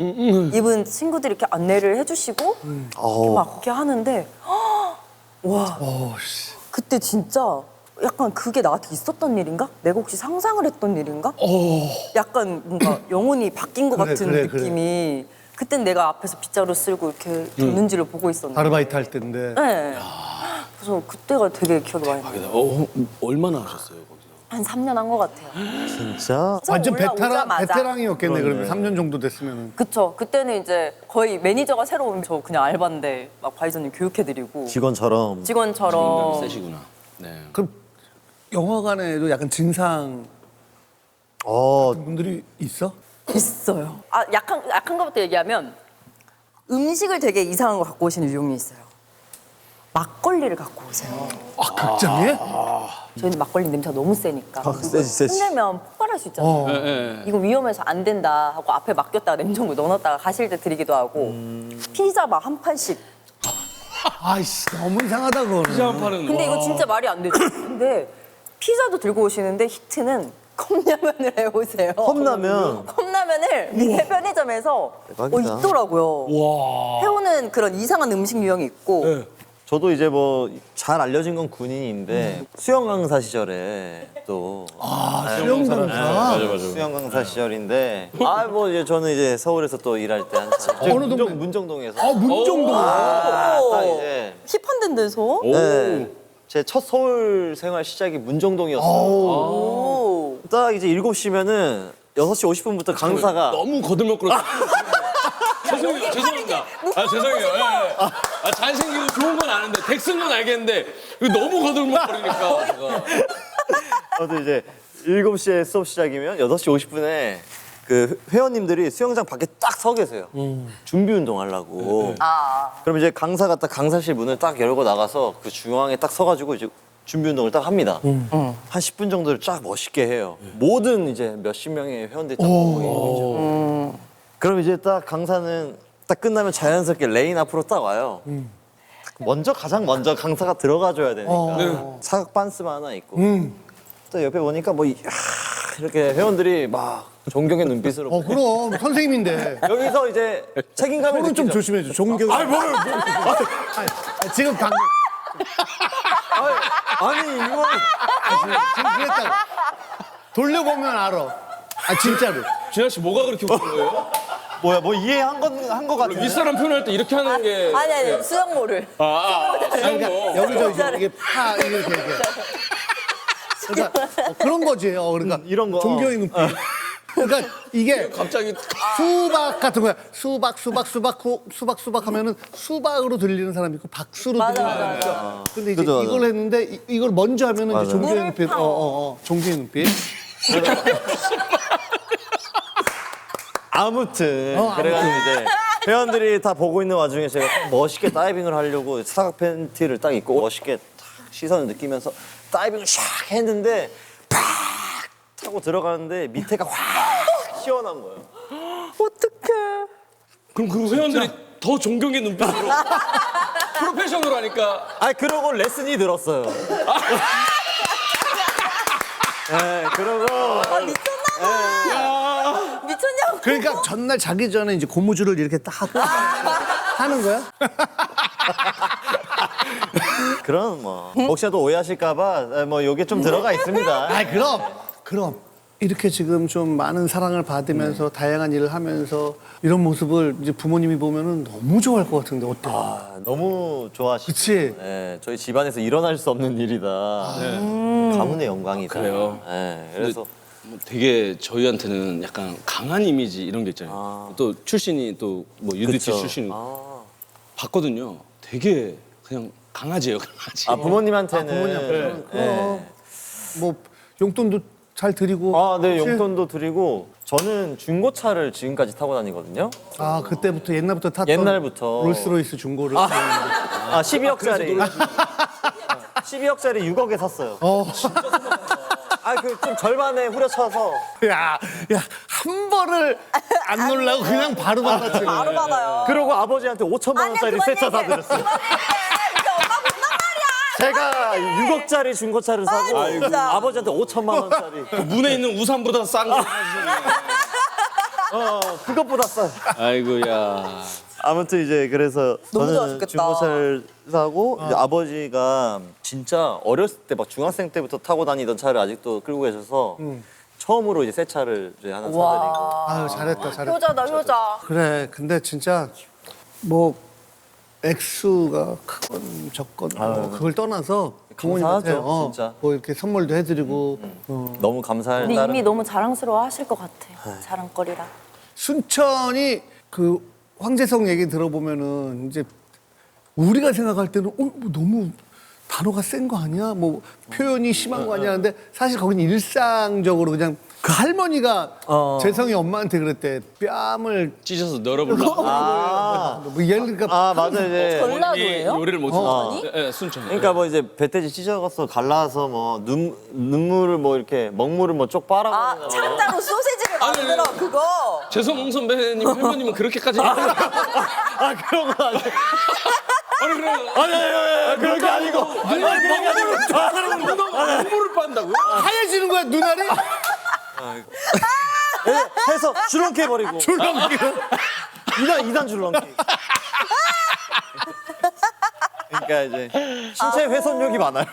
Speaker 3: 입은 친구들이 이렇게 안내를 해주시고 이렇게 막 그렇게 하는데 와 그때 진짜 약간 그게 나한테 있었던 일인가? 내가 혹시 상상을 했던 일인가? 약간 뭔가 영혼이 바뀐 것 같은
Speaker 1: 그래.
Speaker 3: 느낌이 그땐 내가 앞에서 빗자루 쓸고 이렇게 줬는지를 보고 있었는데.
Speaker 1: 아르바이트 할 때인데.
Speaker 3: 네. 그래서 그때가 되게 기억이 많이 나요.
Speaker 4: 얼마나 하셨어요 거기서?
Speaker 3: 한 3년 한 것 같아요.
Speaker 2: 진짜?
Speaker 1: 완전
Speaker 3: 올라오자마자.
Speaker 1: 베테랑이었겠네. 그러면 3년 정도 됐으면.
Speaker 3: 그쵸. 그때는 이제 거의 매니저가 새로 오면 저 그냥 알바인데 막 바이저님 교육해드리고
Speaker 2: 직원처럼.
Speaker 3: 직원처럼.
Speaker 4: 세시구나. 네.
Speaker 1: 그럼 영화관에도 약간 진상
Speaker 2: 어,
Speaker 1: 분들이 있어?
Speaker 3: 있어요. 아 약한 것부터 얘기하면 음식을 되게 이상한 거 갖고 오시는 유형이 있어요. 막걸리를 갖고 오세요.
Speaker 1: 아, 극장에?
Speaker 3: 저희는 막걸리 냄새가 너무 세니까.
Speaker 2: 세지.
Speaker 3: 혼내면 폭발할 수 있잖아요.
Speaker 4: 네.
Speaker 3: 이거 위험해서 안 된다 하고 앞에 맡겼다가 냉장고에 넣어놨다가 가실 때 드리기도 하고 피자 막 한 판씩.
Speaker 1: 아이씨, 너무 이상하다, 그거는.
Speaker 4: 피자 한 판은.
Speaker 3: 근데 이거 진짜 말이 안 되죠. 근데 피자도 들고 오시는데 히트는 컵라면을 해오세요.
Speaker 2: 컵라면?
Speaker 3: 컵라면을 밑에 편의점에서
Speaker 2: 대박이다.
Speaker 3: 있더라고요.
Speaker 4: 와.
Speaker 3: 해오는 그런 이상한 음식 유형이 있고
Speaker 4: 네.
Speaker 2: 저도 이제 뭐 잘 알려진 건 군인인데 수영 강사 시절에 또
Speaker 1: 수영 강사.
Speaker 2: 수영 강사 시절인데 뭐 이제 저는 이제 서울에서 또 일할 때 한참
Speaker 1: 어느 동네?
Speaker 2: 문정동에서
Speaker 1: 아, 문정동.
Speaker 2: 딱 이제
Speaker 3: 힙한 데인데서
Speaker 2: 네, 제 첫 서울 생활 시작이 문정동이었어요.
Speaker 3: 오.
Speaker 2: 딱 이제 7시면은 6시 50분부터 강사가
Speaker 4: 너무 거들먹거렸어. 죄송합니다. 죄송해요. 예. 잘생기고 좋은 건 아는데 덱스는 건 알겠는데 이거 너무 거들먹거리니까 제가.
Speaker 2: 저도 이제 7시에 수업 시작이면 8시 50분에 그 회원님들이 수영장 밖에 딱 서 계세요. 준비 운동 하려고. 그럼 이제 강사가 딱 강사실 문을 딱 열고 나가서 그 중앙에 딱 서가지고 이제 준비 운동을 딱 합니다. 한 10분 정도를 쫙 멋있게 해요. 모든 이제 몇십 명의 회원들이 딱 보고 있는 거죠. 그럼 이제 딱 강사는 딱 끝나면 자연스럽게 레인 앞으로 딱 와요. 가장 먼저 강사가 들어가줘야 되니까 사각 반스만 하나 입고 또 옆에 보니까 뭐 이렇게 회원들이 막 존경의 눈빛으로
Speaker 1: 그럼 선생님인데.
Speaker 2: 여기서 이제 책임감을
Speaker 1: 손은 좀
Speaker 2: 느끼죠.
Speaker 1: 조심해줘. 종교. 지금 방금
Speaker 2: 아니 이거
Speaker 1: 지금 그랬다고. 돌려보면 알아. 아, 진짜로.
Speaker 4: 준하 씨 뭐가 그렇게 웃긴 거예요?
Speaker 2: 뭐야 뭐 이해한 거 같아.
Speaker 4: 윗사람 표현할 때 이렇게 하는 게.
Speaker 3: 아니 수영모를.
Speaker 1: 그러니까 여기서 이게 파 이렇게. 그러니까 그런 거지. 그러니까
Speaker 2: 이런 거.
Speaker 1: 종교의 눈빛. 그러니까 이게
Speaker 4: 갑자기
Speaker 1: 수박 같은 거야. 수박 하면은 수박으로 들리는 사람이 있고 박수로 들리는 사람이 있어. 근데 이제
Speaker 2: 그죠,
Speaker 1: 이걸 했는데 이걸 먼저 하면은 이제 종교의 눈빛. 종교의 눈빛.
Speaker 2: 아무튼 그래가지고 이제 회원들이 다 보고 있는 와중에 제가 딱 멋있게 다이빙을 하려고 사각 팬티를 딱 입고 멋있게 탁 시선을 느끼면서 다이빙을 샥 했는데 팍 타고 들어가는데 밑에가 확 시원한 거예요.
Speaker 3: 어떡해.
Speaker 4: 그럼 그 회원들이 더 존경의 눈빛으로 프로페셔널 하니까.
Speaker 2: 그러고 레슨이 들었어요. 네, 그러고
Speaker 3: 미쳤냐고.
Speaker 1: 그러니까 전날 자기 전에 이제 고무줄을 이렇게 딱 하고 하는 거야?
Speaker 2: 그런 뭐 혹시라도 오해하실까봐 뭐 요게 좀 들어가 있습니다.
Speaker 1: 그럼 이렇게 지금 좀 많은 사랑을 받으면서 다양한 일을 하면서 이런 모습을 이제 부모님이 보면은 너무 좋아할 것 같은데 어때?
Speaker 2: 너무 좋아하시죠.
Speaker 1: 그치?
Speaker 2: 네, 저희 집안에서 일어날 수 없는 일이다. 가문의 영광이다.
Speaker 4: 그래요?
Speaker 2: 네, 그래서
Speaker 4: 뭐 되게 저희한테는 약간 강한 이미지 이런 게 있잖아요. 또 출신이 또 뭐 UDT
Speaker 2: 그쵸.
Speaker 4: 출신이고 봤거든요. 되게 그냥 강아지예요, 강아지.
Speaker 2: 부모님한테는
Speaker 1: 부모님한테는
Speaker 2: 네.
Speaker 1: 뭐 용돈도 잘 드리고.
Speaker 2: 네,
Speaker 1: 그치?
Speaker 2: 용돈도 드리고 저는 중고차를 지금까지 타고 다니거든요.
Speaker 1: 그때부터 옛날부터 탔던
Speaker 2: 옛날부터.
Speaker 1: 롤스로이스 중고를.
Speaker 2: 12억짜리. 12억짜리 6억에 샀어요. 그 좀 절반에 후려쳐서
Speaker 1: 한 번을 안 놀라고 그냥 바로 받았지.
Speaker 3: 바로 받아요.
Speaker 2: 그러고 아버지한테 5천만 원짜리 새 차 사드렸어요.
Speaker 3: 엄마 본단 말이야.
Speaker 2: 제가 6억짜리 중고차를 사고
Speaker 3: 진짜.
Speaker 2: 아버지한테 5천만 원짜리.
Speaker 4: 그 문에 있는 우산보다 싼 거.
Speaker 2: 그것보다 싸.
Speaker 4: 아이고야.
Speaker 2: 아무튼 이제 그래서
Speaker 3: 너무
Speaker 2: 저는
Speaker 3: 좋아하셨겠다.
Speaker 2: 중고차를 사고 이제 아버지가 진짜 어렸을 때 막 중학생 때부터 타고 다니던 차를 아직도 끌고 계셔서 처음으로 이제 새 차를 이제 하나 사드리고.
Speaker 1: 아유 잘했다 잘했다.
Speaker 3: 효자다 효자.
Speaker 1: 그래 근데 진짜 뭐 액수가 크건 적건 뭐 그걸 떠나서 부모님한테
Speaker 2: 감사하죠, 진짜.
Speaker 1: 뭐 이렇게 선물도 해드리고
Speaker 2: 너무 감사할
Speaker 3: 근데
Speaker 2: 따름.
Speaker 3: 이미 너무 자랑스러워 하실 것 같아. 자랑거리라.
Speaker 1: 순천이 그 황재성 얘기 들어보면은 이제 우리가 생각할 때는 뭐 너무 단어가 센 거 아니야? 뭐 표현이 심한 거 아니야? 근데 사실 거긴 일상적으로 그냥 그 할머니가 재성이 엄마한테 그랬대. 뺨을
Speaker 4: 찢어서 널어보려고.
Speaker 1: 뭐 예를 들어
Speaker 2: 아 맞아 이제.
Speaker 3: 전라도예요?
Speaker 4: 요리를 못
Speaker 2: 순천이?
Speaker 4: 예, 예, 순천.
Speaker 2: 그러니까 뭐 이제 배돼지 찢어서 갈라서 뭐 눈물을 뭐 이렇게 먹물을 뭐 쪽 빨아가지고.
Speaker 3: 아 창자로 소세지를 만들어 그거.
Speaker 4: 재성홍 선배님 할머님은 그렇게까지.
Speaker 2: 아 그런 거 아니야.
Speaker 4: 아니 그래.
Speaker 2: 아니 그런 게 아니고.
Speaker 4: 눈물을 빤다고요?
Speaker 1: 하얘지는 거야 눈알이?
Speaker 2: 해서 줄넘기 해버리고.
Speaker 1: 줄넘기.
Speaker 2: 2단 줄넘기. 그러니까 이제 신체 훼손력이 많아요.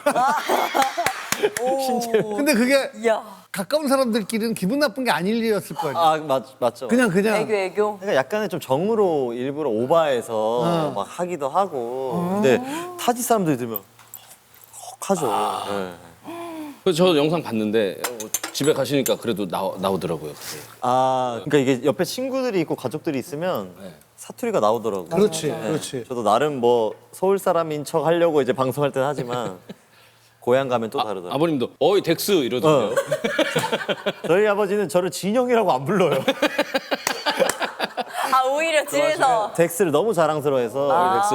Speaker 1: 근데 그게
Speaker 3: 이야.
Speaker 1: 가까운 사람들끼리는 기분 나쁜 게 아닐 일이었을 거 아니야.
Speaker 2: 아 맞죠.
Speaker 1: 그냥
Speaker 3: 애교.
Speaker 2: 그러니까 약간의 좀 정으로 일부러 오바해서 막 하기도 하고. 근데 타지 사람들이 들으면 하죠. 네.
Speaker 4: 저 영상 봤는데 집에 가시니까 그래도 나오더라고요. 그때.
Speaker 2: 아 그러니까 이게 옆에 친구들이 있고 가족들이 있으면 사투리가 나오더라고요.
Speaker 1: 그렇지, 그렇지.
Speaker 2: 저도 나름 뭐 서울 사람인 척 하려고 이제 방송할 때는 하지만 고향 가면 또 다르더라고요.
Speaker 4: 아버님도 어이 덱스 이러던데요.
Speaker 2: 저희 아버지는 저를 진영이라고 안 불러요.
Speaker 3: 아 오히려 집에서.
Speaker 2: 덱스를 너무 자랑스러워해서
Speaker 4: 덱스.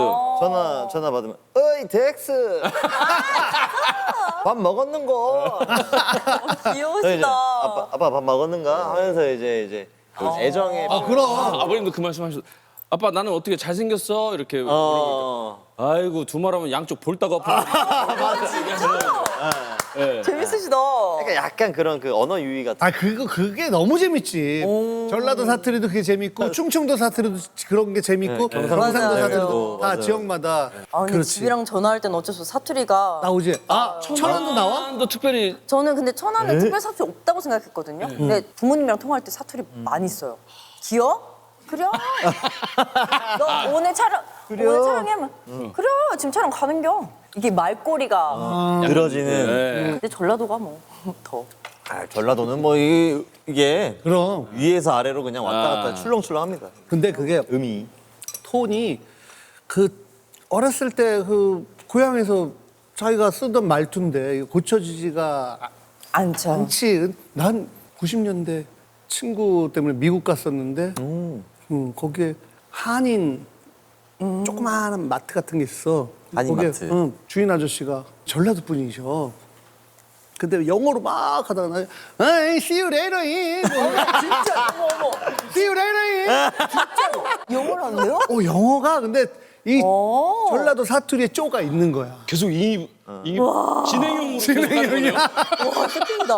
Speaker 2: 전화 받으면 어이 덱스 밥 먹었는거. 저희 이제
Speaker 3: 귀여우시다.
Speaker 2: 아빠 밥 먹었는가 하면서 이제 그 애정의
Speaker 1: 그럼.
Speaker 4: 아버님도 그 말씀하셨어. 아빠 나는 어떻게 잘생겼어 이렇게. 아이고 두 말하면 양쪽 볼따가 아파.
Speaker 3: 재밌으시다.
Speaker 2: 그러니까 약간 그런 그 언어 유희 같은.
Speaker 1: 아 그게 너무 재밌지. 전라도 사투리도 그게 재밌고 충청도 사투리도 그런 게 재밌고 경상도
Speaker 3: 맞아요.
Speaker 1: 사투리도 다
Speaker 2: 맞아요.
Speaker 1: 지역마다
Speaker 3: 아 근데
Speaker 1: 그렇지.
Speaker 3: 집이랑 전화할 때는 어쩔 수 없어 사투리가.
Speaker 1: 나오지. 아 천안도 나와?
Speaker 4: 천안도 특별히
Speaker 3: 저는 근데 천안에 특별 사투리 없다고 생각했거든요. 근데 부모님이랑 통화할 때 사투리 많이 써요. 귀여워? 그래? 너 오늘 촬영하면 그래 지금 촬영 가는겨. 이게 말꼬리가.
Speaker 2: 늘어지는.
Speaker 3: 근데 전라도가 뭐 더.
Speaker 2: 아, 전라도는 뭐 이게
Speaker 1: 그럼.
Speaker 2: 위에서 아래로 그냥 왔다 갔다 출렁출렁합니다.
Speaker 1: 근데 그게
Speaker 2: 음이.
Speaker 1: 톤이 그 어렸을 때 그 고향에서 자기가 쓰던 말투인데 이거 고쳐지지가
Speaker 3: 않죠.
Speaker 1: 않지. 난 90년대 친구 때문에 미국 갔었는데 거기에 한인 조그마한 마트 같은 게 있어.
Speaker 2: 한인
Speaker 1: 거기에,
Speaker 2: 마트.
Speaker 1: 주인 아저씨가 전라도 분이셔. 근데 영어로 막 하다가 나 에이, see you later.
Speaker 3: 진짜 어머.
Speaker 1: see you later.
Speaker 3: 영어를 하는데요?
Speaker 1: 영어가 근데 이
Speaker 3: 오.
Speaker 1: 전라도 사투리에 쪼가 있는 거야.
Speaker 4: 계속 이 진행형으로
Speaker 1: 진행형이야.
Speaker 3: 와 스피다.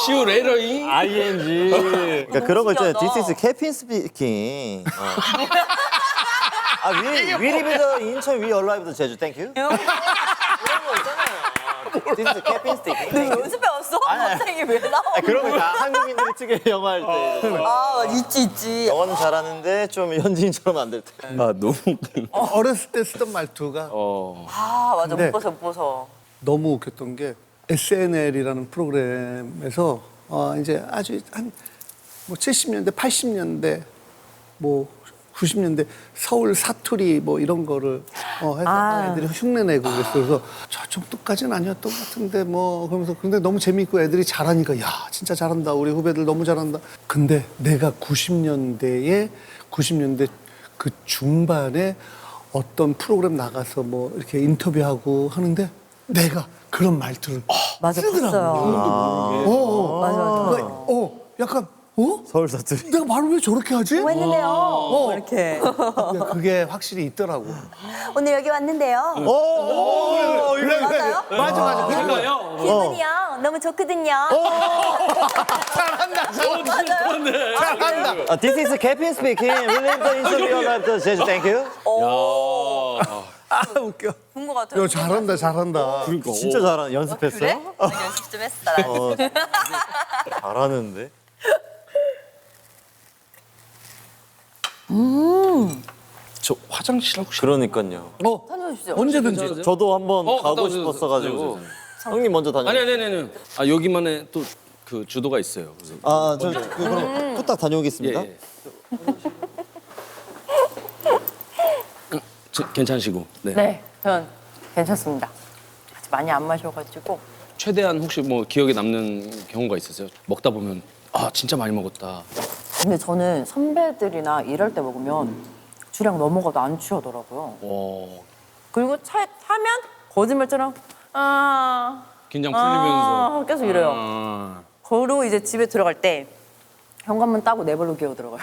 Speaker 4: 시우 레이러잉.
Speaker 2: ING. 그러니까 그런 거 있잖아요.
Speaker 3: 신기하다.
Speaker 2: This is Captain speaking. 아, we live in 인천, we arrived in 제주. Thank you. 이런 거 있잖아요. This is Captain speaking.
Speaker 3: 너 연습해 왔어? 갑자기 왜 나와?
Speaker 2: 아, 그런 거 다 한국인들이 특유의 영어 할 때.
Speaker 3: 아 있지.
Speaker 2: 영어는 잘하는데 좀 현지인처럼 안 될 때.
Speaker 4: 아 너무.
Speaker 1: 어렸을 때 쓰던 말투가
Speaker 3: 아 맞아
Speaker 1: 근데-
Speaker 3: 못 벗어.
Speaker 1: 너무 웃겼던 게 SNL이라는 프로그램에서 이제 아주 한 뭐 70년대, 80년대, 뭐 90년대 서울 사투리 뭐 이런 거를 해서 애들이 흉내내고 그랬어. 그래서 저 정도까지는 아니었던 것 같은데 뭐 그러면서 근데 너무 재밌고 애들이 잘하니까 야 진짜 잘한다 우리 후배들 너무 잘한다. 근데 내가 90년대 그 중반에 어떤 프로그램 나가서 뭐 이렇게 인터뷰하고 하는데 내가 그런 말투를
Speaker 3: 맞아
Speaker 1: 쓰더라고.
Speaker 3: 봤어요. 맞아.
Speaker 1: 약간
Speaker 2: 서울 사투리.
Speaker 1: 내가 말을 왜 저렇게 하지?
Speaker 3: 뭐 했는데요? 이렇게
Speaker 1: 그게 확실히 있더라고.
Speaker 3: 오늘 여기 왔는데요.
Speaker 1: 그래.
Speaker 3: 맞아요?
Speaker 1: 맞아.
Speaker 4: 제가요.
Speaker 3: 기분이요 너무 좋거든요.
Speaker 2: 아, this is Captain speaking. We live in 인천, we arrived in 제주. Thank you.
Speaker 1: 웃겨.
Speaker 3: 본 것 같아요.
Speaker 1: 야 잘한다.
Speaker 2: 진짜 잘하는 연습했어요?
Speaker 3: 그래? 연습 좀 했어. 나.
Speaker 2: 잘하는데?
Speaker 4: 저 화장실 하고 싶
Speaker 2: 그러니까요.
Speaker 3: 다녀오십시오.
Speaker 1: 언제든지.
Speaker 2: 저도 한번
Speaker 4: 갔다
Speaker 2: 가고
Speaker 4: 오세요.
Speaker 2: 싶었어가지고
Speaker 4: 네,
Speaker 2: 형님 먼저 다녀.
Speaker 4: 아니. 아 여기만의 또 그 주도가 있어요. 그래서
Speaker 2: 저 그럼 후딱 다녀오겠습니다.
Speaker 4: 예. 괜찮으시고. 네.
Speaker 3: 네, 전 괜찮습니다. 아직 많이 안 마셔가지고.
Speaker 4: 최대한 혹시 뭐 기억에 남는 경우가 있으세요? 먹다 보면 아 진짜 많이 먹었다.
Speaker 3: 근데 저는 선배들이나 일할 때 먹으면 주량 넘어가도 안 취하더라고요. 그리고 타면 거짓말처럼
Speaker 4: 긴장 풀리면서.
Speaker 3: 계속 이래요.
Speaker 4: 아.
Speaker 3: 그리고 이제 집에 들어갈 때 현관문 따고 네 발로 기어 들어가요.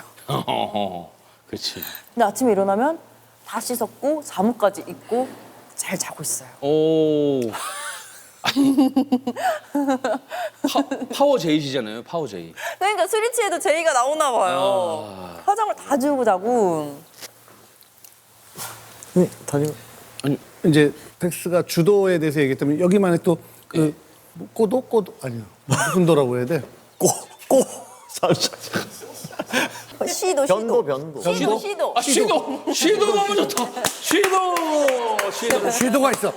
Speaker 4: 그렇지.
Speaker 3: 근데 아침에 일어나면 다 씻었고 잠옷까지 입고 잘 자고 있어요.
Speaker 4: 오. 파워 제이시잖아요. 파워 제이.
Speaker 3: 그러니까 술이 취해도 제이가 나오나 봐요. 화장을 다 지우고 자고.
Speaker 2: 네, 다녀.
Speaker 4: 아니
Speaker 1: 이제 덱스가 주도에 대해서 얘기했다면 여기만의 또그 꼬도 아니요 무슨 도라고 해야 돼?
Speaker 3: 시도.
Speaker 4: 시도 너무 좋다. 시도.
Speaker 1: 쉬도가 있어.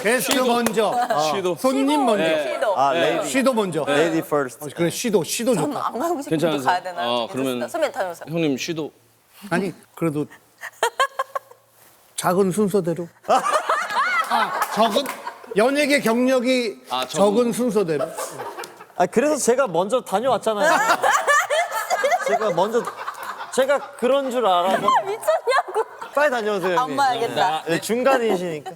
Speaker 1: 게스트 먼저,
Speaker 4: 시도.
Speaker 1: 손님 먼저,
Speaker 3: 시도.
Speaker 2: 레이디.
Speaker 1: 쉬도 먼저.
Speaker 2: 레이디 퍼스트.
Speaker 1: 그래 쉬도
Speaker 3: 저는
Speaker 1: 좋다.
Speaker 3: 안 가고 싶은데
Speaker 4: 괜찮으세요?
Speaker 3: 가야 되나?
Speaker 4: 그러면
Speaker 3: 선배 다녀오세요.
Speaker 4: 형님 시도.
Speaker 1: 아니 그래도 작은 순서대로. 적은 연예계 경력이 적은 순서대로.
Speaker 2: 그래서 제가 먼저 다녀왔잖아요. 제가 그런 줄 알아서
Speaker 3: 미쳤냐고.
Speaker 2: 빨리 다녀오세요.
Speaker 3: 안
Speaker 2: 형님.
Speaker 3: 봐야겠다.
Speaker 2: 네, 중간이시니까.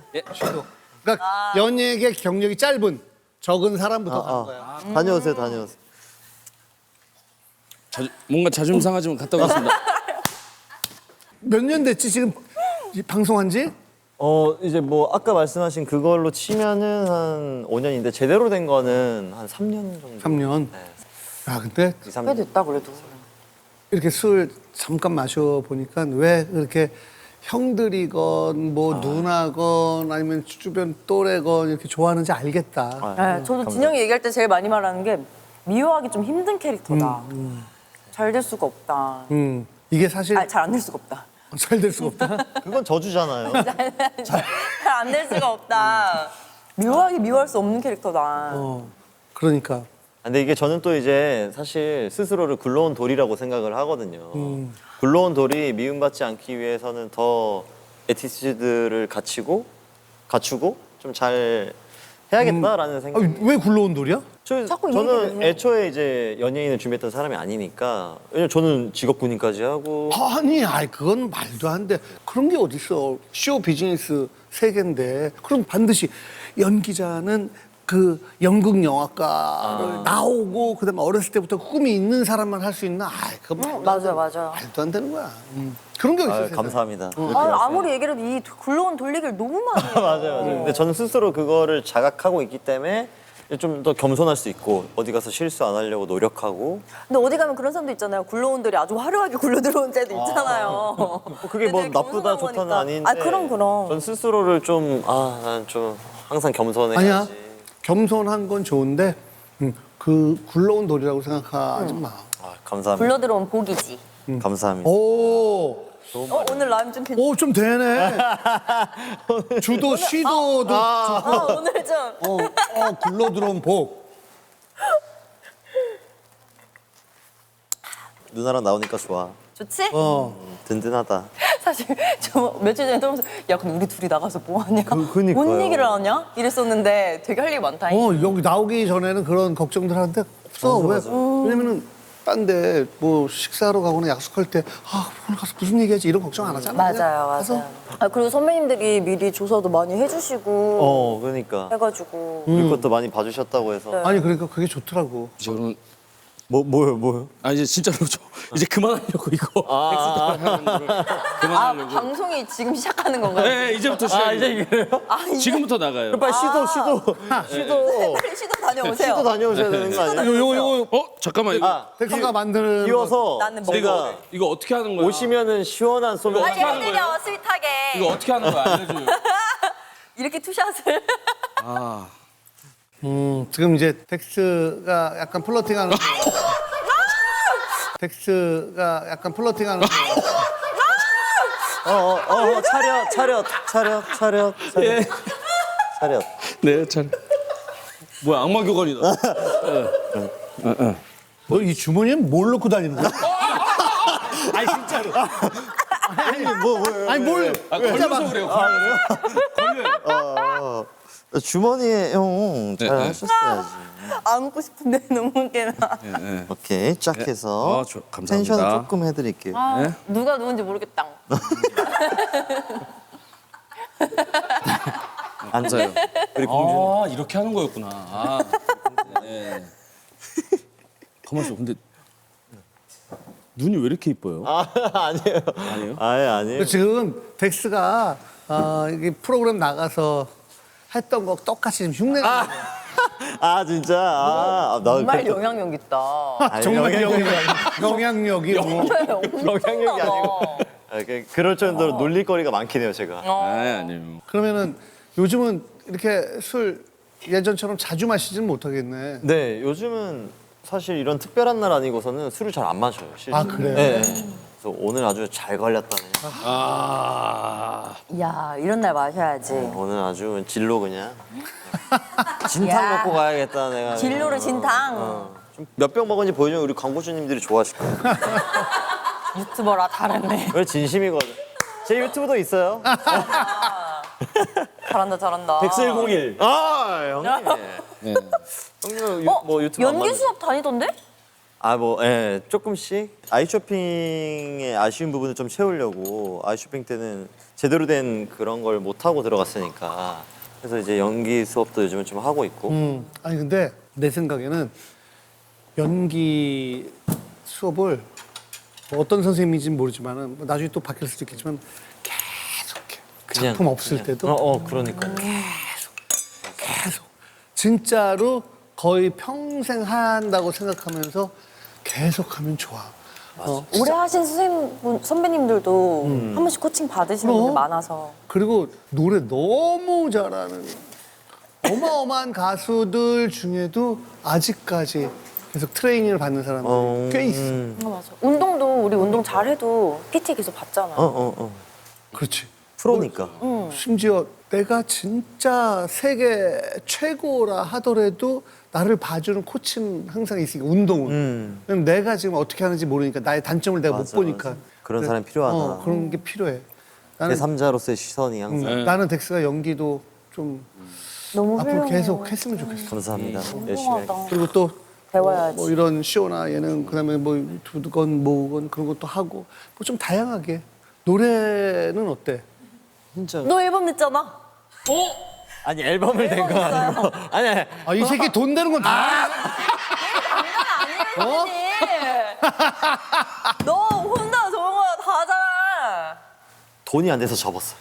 Speaker 1: 그러니까 연예계 경력이 짧은 적은 사람부터 가는 거야.
Speaker 2: 다녀오세요.
Speaker 4: 뭔가 자존심 상하지만 갔다 오겠습니다.
Speaker 1: 몇 년 됐지 지금 방송한 지?
Speaker 2: 이제 뭐 아까 말씀하신 그걸로 치면은 한 5년인데 제대로 된 거는 한 3년 정도.
Speaker 1: 3년. 야 근데
Speaker 2: 2, 3년.
Speaker 3: 꽤 됐다 그래도.
Speaker 1: 이렇게 술 잠깐 마셔 보니까 왜 그렇게 형들이건 뭐 누나건 아니면 주변 또래건 이렇게 좋아하는지 알겠다.
Speaker 3: 네, 저도 진영이 얘기할 때 제일 많이 말하는 게 미워하기 좀 힘든 캐릭터다. 잘 될 수가 없다.
Speaker 1: 이게 사실
Speaker 3: 잘 안 될 수가 없다.
Speaker 1: 잘 될 수가 없다.
Speaker 2: 그건 저주잖아요.
Speaker 3: 잘 안 될 수가 없다. 미워하기 미워할 수 없는 캐릭터다.
Speaker 1: 그러니까.
Speaker 2: 근데 이게 저는 또 이제 사실 스스로를 굴러온 돌이라고 생각을 하거든요. 굴러온 돌이 미움받지 않기 위해서는 더 에티튜드를 갖추고 좀 잘 해야겠다라는 생각.
Speaker 1: 왜 굴러온 돌이야?
Speaker 3: 자꾸
Speaker 2: 저는 애초에 이제 연예인을 준비했던 사람이 아니니까. 왜냐면 저는 직업 군인까지 하고.
Speaker 1: 아니, 그건 말도 안 돼. 그런 게 어딨어. 쇼 비즈니스 세계인데. 그럼 반드시 연기자는 그 연극 영화과를 나오고 그다음에 어렸을 때부터 꿈이 있는 사람만 할 수 있나? 그건
Speaker 3: 맞아요.
Speaker 1: 말도 안 되는 거야. 그런 게 있어. 세상에.
Speaker 2: 감사합니다.
Speaker 3: 아무리 얘기를 해도 이 굴러온 돌리기를 너무 많이 해요.
Speaker 2: 맞아요. 근데 저는 스스로 그거를 자각하고 있기 때문에 좀 더 겸손할 수 있고 어디 가서 실수 안 하려고 노력하고.
Speaker 3: 근데 어디 가면 그런 사람도 있잖아요. 굴러온들이 아주 화려하게 굴러 들어온 애도 있잖아요.
Speaker 2: 그게 뭐
Speaker 3: 되게
Speaker 2: 나쁘다
Speaker 3: 겸손한
Speaker 2: 좋다는
Speaker 3: 거니까.
Speaker 2: 아닌데.
Speaker 3: 그럼.
Speaker 2: 전 스스로를 좀 난 좀 항상 겸손해야지.
Speaker 1: 아니야. 겸손한 건 좋은데 그 굴러온 돌이라고 생각하지 마.
Speaker 2: 감사합니다.
Speaker 3: 굴러 들어온 복이지.
Speaker 2: 감사합니다.
Speaker 1: 오,
Speaker 3: 오늘 라임 좀 괜찮아.
Speaker 1: 좀 되네. 주도 시도도
Speaker 3: 오늘 좀.
Speaker 1: 굴러 들어온 복.
Speaker 2: 누나랑 나오니까 좋아.
Speaker 3: 좋지?
Speaker 2: 든든하다.
Speaker 3: 사실 저 며칠 전에 들으면서 야 근데 우리 둘이 나가서 뭐 하냐?
Speaker 2: 그니까요.
Speaker 3: 뭔 얘기를 하냐? 이랬었는데 되게 할 얘기 많다.
Speaker 1: 여기 나오기 전에는 그런 걱정들 하는데 없어. 왜? 왜냐면은 딴 데 뭐 식사하러 가거나 약속할 때 오늘 가서 무슨 얘기하지 이런 걱정 안 하잖아.
Speaker 3: 맞아요. 그리고 선배님들이 미리 조사도 많이 해주시고
Speaker 2: 그러니까.
Speaker 3: 해가지고
Speaker 2: 우리 것도 많이 봐주셨다고 해서.
Speaker 1: 아니 그러니까 그게 좋더라고.
Speaker 4: 저는
Speaker 2: 뭐요?
Speaker 4: 이제 진짜로 이제 그만하려고 이거. 그만하려고.
Speaker 3: 방송이 지금 시작하는 건가요?
Speaker 4: 네, 이제부터 시작이에요.
Speaker 2: 그래요?
Speaker 4: 지금부터 나가요.
Speaker 2: 빨리 시도.
Speaker 3: 빨리 시도 다녀오세요.
Speaker 2: 시도 다녀오셔야 되는 거 아니에요?
Speaker 1: 요거
Speaker 4: 잠깐만 이거
Speaker 1: 텍스가 만드는
Speaker 2: 비워서
Speaker 3: 나는 뭐
Speaker 2: 제가
Speaker 4: 이거 어떻게 하는 거야?
Speaker 2: 오시면은 시원한 솔로.
Speaker 3: 빨리 해드려 스윗하게.
Speaker 4: 이거 어떻게 하는 거야? 알려줘요.
Speaker 3: 이렇게 투샷을.
Speaker 1: 지금 이제 덱스가 약간 플러팅하는 덱스가 약간 플러팅하는
Speaker 2: 차렷.
Speaker 4: 네, 잘. 뭐야, 악마 교관이다.
Speaker 1: 너 이 주머니엔 뭘 넣고 다니는 거야? 아니 진짜로. 아니 뭘?
Speaker 4: 걸려서 그래요.
Speaker 2: 주머니에 형 잘
Speaker 4: 네.
Speaker 2: 하셨어야지.
Speaker 3: 안고 싶은데 너무 웃기다.
Speaker 2: 오케이 쫙 해서
Speaker 4: 감사합니다.
Speaker 2: 텐션 조금 해드릴게요.
Speaker 3: 누가 누군지 모르겠다.
Speaker 2: 앉아요.
Speaker 4: 아, 이렇게 하는 거였구나. 아, 네. 가만 있어. 근데 눈이 왜 이렇게 이뻐요?
Speaker 2: 아니에요.
Speaker 4: 아니에요?
Speaker 2: 아니에요.
Speaker 1: 지금 덱스가 이게 프로그램 나가서 했던 거 똑같이 지금 흉내내는 거야.
Speaker 2: 진짜. 나
Speaker 3: 정말 영향력 있다.
Speaker 1: 정말 영향력이 뭐.
Speaker 2: 영향력이 아니고. 그럴 정도로 놀릴거리가 많긴 해요, 제가.
Speaker 4: 아니에요.
Speaker 1: 그러면은 요즘은 이렇게 술 예전처럼 자주 마시지는 못하겠네.
Speaker 2: 네, 요즘은 사실 이런 특별한 날 아니고서는 술을 잘 안 마셔요. 실제로.
Speaker 1: 아, 그래요?
Speaker 2: 네. 그래서 오늘 아주 잘 걸렸다네요.
Speaker 3: 야 이런 날 마셔야지.
Speaker 2: 오늘 아주 진로 그냥 진탕
Speaker 3: 야.
Speaker 2: 먹고 가야겠다 내가.
Speaker 3: 진로를 진탕.
Speaker 2: 몇 병 먹은지 보여주면 우리 광고주님들이 좋아하실 거예요.
Speaker 3: 유튜버라 다르네.
Speaker 2: 그래 진심이거든. 제 유튜브도 있어요.
Speaker 3: 잘한다.
Speaker 2: 덱스101. 형님. 형님 뭐 유튜브 안
Speaker 3: 연기
Speaker 2: 만드-
Speaker 3: 수업 다니던데?
Speaker 2: 조금씩 아이쇼핑의 아쉬운 부분을 좀 채우려고 아이쇼핑 때는 제대로 된 그런 걸 못 하고 들어갔으니까 그래서 이제 연기 수업도 요즘은 좀 하고 있고.
Speaker 1: 아니 근데 내 생각에는 연기 수업을 뭐 어떤 선생님인지는 모르지만은 뭐 나중에 또 바뀔 수도 있겠지만 계속해. 그 작품 없을 때도
Speaker 2: 그러니까.
Speaker 1: 계속 진짜로 거의 평생 한다고 생각하면서 계속하면 좋아.
Speaker 3: 오래 하신 선배님들도 한 번씩 코칭 받으시는
Speaker 1: 그럼.
Speaker 3: 분들 많아서.
Speaker 1: 그리고 노래 너무 잘하는 어마어마한 가수들 중에도 아직까지 계속 트레이닝을 받는 사람들이 꽤 있어.
Speaker 3: 맞아. 운동도 우리 운동 잘해도 PT 계속 받잖아.
Speaker 1: 그렇지.
Speaker 2: 프로니까.
Speaker 1: 심지어 내가 진짜 세계 최고라 하더라도 나를 봐주는 코치는 항상 있으니까 운동은. 왜냐면 내가 지금 어떻게 하는지 모르니까 나의 단점을 내가 못
Speaker 2: 맞아,
Speaker 1: 보니까.
Speaker 2: 맞아. 그런 사람이 필요하다.
Speaker 1: 그런 게 필요해. 나는,
Speaker 2: 제3자로서의 시선이 항상.
Speaker 1: 나는 덱스가 연기도 좀
Speaker 3: 너무
Speaker 1: 앞으로
Speaker 3: 훌륭해.
Speaker 1: 계속 했으면 좋겠어.
Speaker 2: 감사합니다. 열심히
Speaker 3: 훌륭하다.
Speaker 2: 할게요.
Speaker 1: 그리고 또
Speaker 3: 배워야지.
Speaker 1: 뭐 이런 쇼나 예능 그다음에 뭐 유튜브건 뭐건 그런 것도 하고 뭐 좀 다양하게. 노래는 어때?
Speaker 3: 너 앨범 냈잖아.
Speaker 2: 아니 앨범을 낸 거 아니고. 아니.
Speaker 1: 이 새끼 돈 되는 건 다.
Speaker 3: 어? 너 혼자 좋은 거 다잖아.
Speaker 2: 돈이 안 돼서 접었어.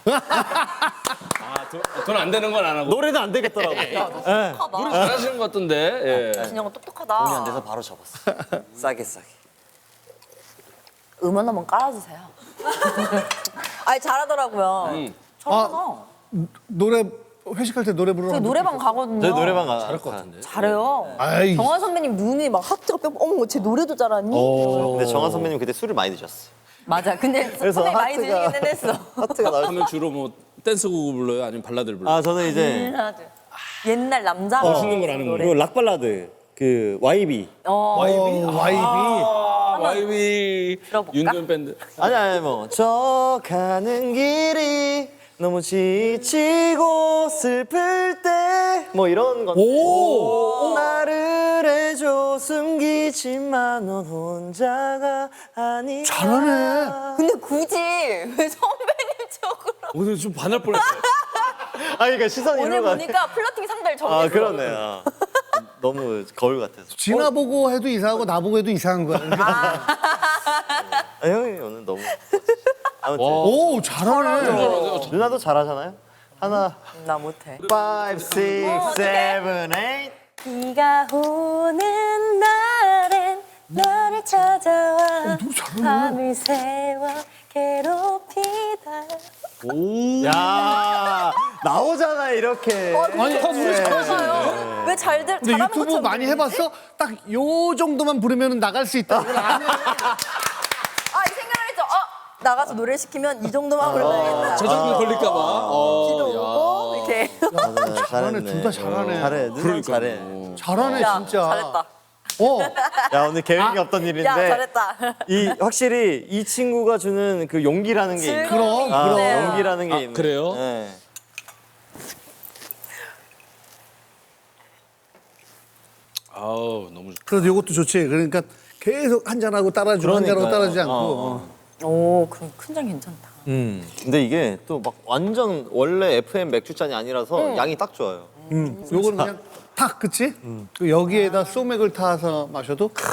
Speaker 4: 돈 안 되는 건 안 하고.
Speaker 2: 노래도 안 되겠더라고.
Speaker 4: 노래 잘하시는 것 같던데. 예.
Speaker 3: 진영은 똑똑하다.
Speaker 2: 돈이 안 돼서 바로 접었어. 싸게.
Speaker 3: 음원 한번 깔아주세요. 아니 잘하더라고요. 잘하잖아.
Speaker 1: 노래 회식할 때 노래 부르러
Speaker 3: 저희 노래방 가거든요.
Speaker 2: 저희 노래방 잘할 것 같은데.
Speaker 3: 잘해요.
Speaker 1: 아이.
Speaker 3: 정환 선배님 눈이 막 하트가 뿅. 어머, 쟤 노래도 잘하니?
Speaker 2: 근데 정한 선배님 그때 술을 많이 드셨어.
Speaker 3: 맞아. 근데
Speaker 2: 그래서
Speaker 3: 선배님 많이
Speaker 2: 하트가-
Speaker 3: 드시긴 했어.
Speaker 2: 하트가 나.
Speaker 4: 하면 주로 뭐 댄스곡을 불러요? 아니면 발라드를 불러요?
Speaker 2: 저는 이제
Speaker 3: 옛날 남자
Speaker 4: 멋있는 걸 아는
Speaker 3: 노래.
Speaker 2: 그 락발라드 그 YB.
Speaker 4: YB
Speaker 3: 들어볼까?
Speaker 4: 윤도현 밴드.
Speaker 2: 아니 뭐 저 가는 길이 너무 지치고 슬플 때 뭐 이런 건데. 나를 해줘 숨기지만 넌 혼자가 아니야.
Speaker 1: 잘하네.
Speaker 3: 근데 굳이 왜 선배님 쪽으로?
Speaker 4: 오늘 좀 반할 뻔했어요.
Speaker 2: 그러니까 시선이
Speaker 3: 오늘
Speaker 2: 일로 가.
Speaker 3: 보니까 플러팅 상대를 정했어.
Speaker 2: 그렇네. 너무 거울 같아서.
Speaker 1: 진아 보고 해도 이상하고 나 보고 해도 이상한 거야.
Speaker 2: 형이 오늘 너무. 아무튼
Speaker 1: 오 잘하네.
Speaker 2: 누나도 잘하잖아요. 하나,
Speaker 3: 나 못해.
Speaker 2: 5, 6, 7, 8.
Speaker 3: 비가 오는 날엔 너를 찾아와 밤을 새워 괴롭히다.
Speaker 2: 야, 나오잖아 이렇게.
Speaker 3: 아니, 잘하잖아요. 왜 잘들
Speaker 1: 근데
Speaker 3: 잘하는
Speaker 1: 유튜브
Speaker 3: 것처럼
Speaker 1: 많이
Speaker 3: 보이지?
Speaker 1: 해봤어? 딱 요 정도만 부르면 나갈 수 있다. 이건 아니야.
Speaker 3: 이 생각을 했죠. 나가서 노래 시키면 이 정도만 불러야겠다.
Speaker 4: 저정도 걸릴까봐.
Speaker 3: 기도 오고 이렇게.
Speaker 1: 잘하네, 둘다 잘하네.
Speaker 2: 잘해. 누나 잘해.
Speaker 1: 잘하네
Speaker 3: 야,
Speaker 1: 진짜.
Speaker 3: 잘했다.
Speaker 2: 야 오늘 계획이 없던 일인데.
Speaker 3: 야, 잘했다.
Speaker 2: 이 확실히 이 친구가 주는 그 용기라는 게 있네.
Speaker 3: 즐거움이
Speaker 1: 그럼.
Speaker 3: 있네요.
Speaker 2: 용기라는 게 있네.
Speaker 4: 그래요?
Speaker 2: 네.
Speaker 4: 아우 너무 좋.
Speaker 1: 그래도 이것도 좋지. 그러니까 계속 한잔하고 따라주고 한잔하고
Speaker 2: 그러니까요.
Speaker 1: 따라주지 않고.
Speaker 3: 오, 그럼 큰 잔 괜찮다.
Speaker 2: 근데 이게 또 막 완전 원래 FM 맥주잔이 아니라서 양이 딱 좋아요.
Speaker 1: 요거는 그냥 탁, 그치? 그 여기에다 소맥을 타서 마셔도 탁.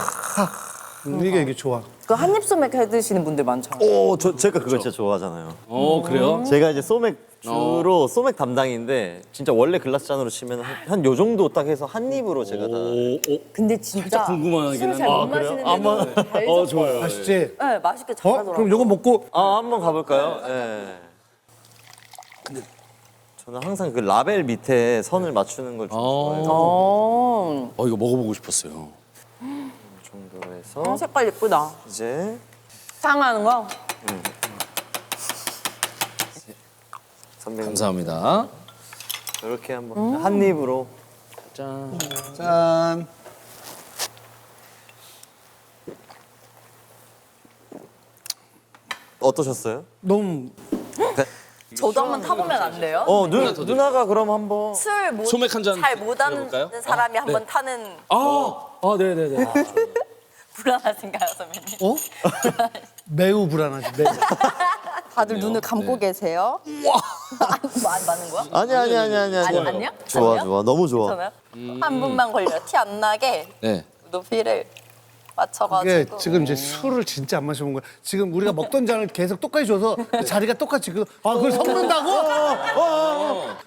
Speaker 1: 이게 좋아.
Speaker 3: 그 한입 소맥 해 드시는 분들 많잖아요.
Speaker 2: 오, 제가 그거 진짜 좋아하잖아요.
Speaker 4: 그래요?
Speaker 2: 제가 이제 소맥 주로 소맥 담당인데 진짜 원래 글라스 잔으로 치면 한 요 정도 딱 해서 한 입으로 제가 다.
Speaker 3: 근데 진짜
Speaker 4: 살짝 궁금하긴
Speaker 3: 술
Speaker 4: 한데.
Speaker 3: 잘 못 마시는데도 잘 줬어요.
Speaker 4: 좋아요.
Speaker 1: 맛있지?
Speaker 3: 네, 맛있게 잘하더라고요.
Speaker 1: 그럼 요거 먹고
Speaker 2: 한번 가볼까요? 네. 근데 저는 항상 그 라벨 밑에 선을 맞추는 걸 좀 좋아해요.
Speaker 3: 어,
Speaker 4: 이거 먹어보고 싶었어요.
Speaker 2: 그 정도로 해서
Speaker 3: 색깔 예쁘다.
Speaker 2: 이제
Speaker 3: 상하는 거.
Speaker 2: 선배님
Speaker 4: 감사합니다.
Speaker 2: 이렇게 한번 한 입으로.
Speaker 4: 짠.
Speaker 1: 짠.
Speaker 2: 어떠셨어요?
Speaker 1: 너무
Speaker 3: 저도 한번 타보면 안 돼요?
Speaker 2: 누나가 그럼 한번.
Speaker 3: 술
Speaker 4: 소맥 한 잔
Speaker 3: 잘 못하는
Speaker 4: 드려볼까요?
Speaker 3: 사람이 한번 타는
Speaker 4: 네네네.
Speaker 3: 불안하신가요, 선배님?
Speaker 1: 어? 매우 불안하지. 매우.
Speaker 3: 다들 눈을 감고 계세요. 안 맞는 거야?
Speaker 2: 아니.
Speaker 3: 아니요?
Speaker 2: 좋아
Speaker 3: 아니요?
Speaker 2: 좋아 너무 좋아.
Speaker 3: 괜찮아요? 한 분만 걸려 티 안 나게
Speaker 4: 네.
Speaker 3: 높이를
Speaker 1: 이게
Speaker 3: 맞춰가지고.
Speaker 1: 지금 이제 술을 진짜 안 마셔본 거야. 지금 우리가 먹던 잔을 계속 똑같이 줘서 자리가 똑같이 그걸 섞는다고?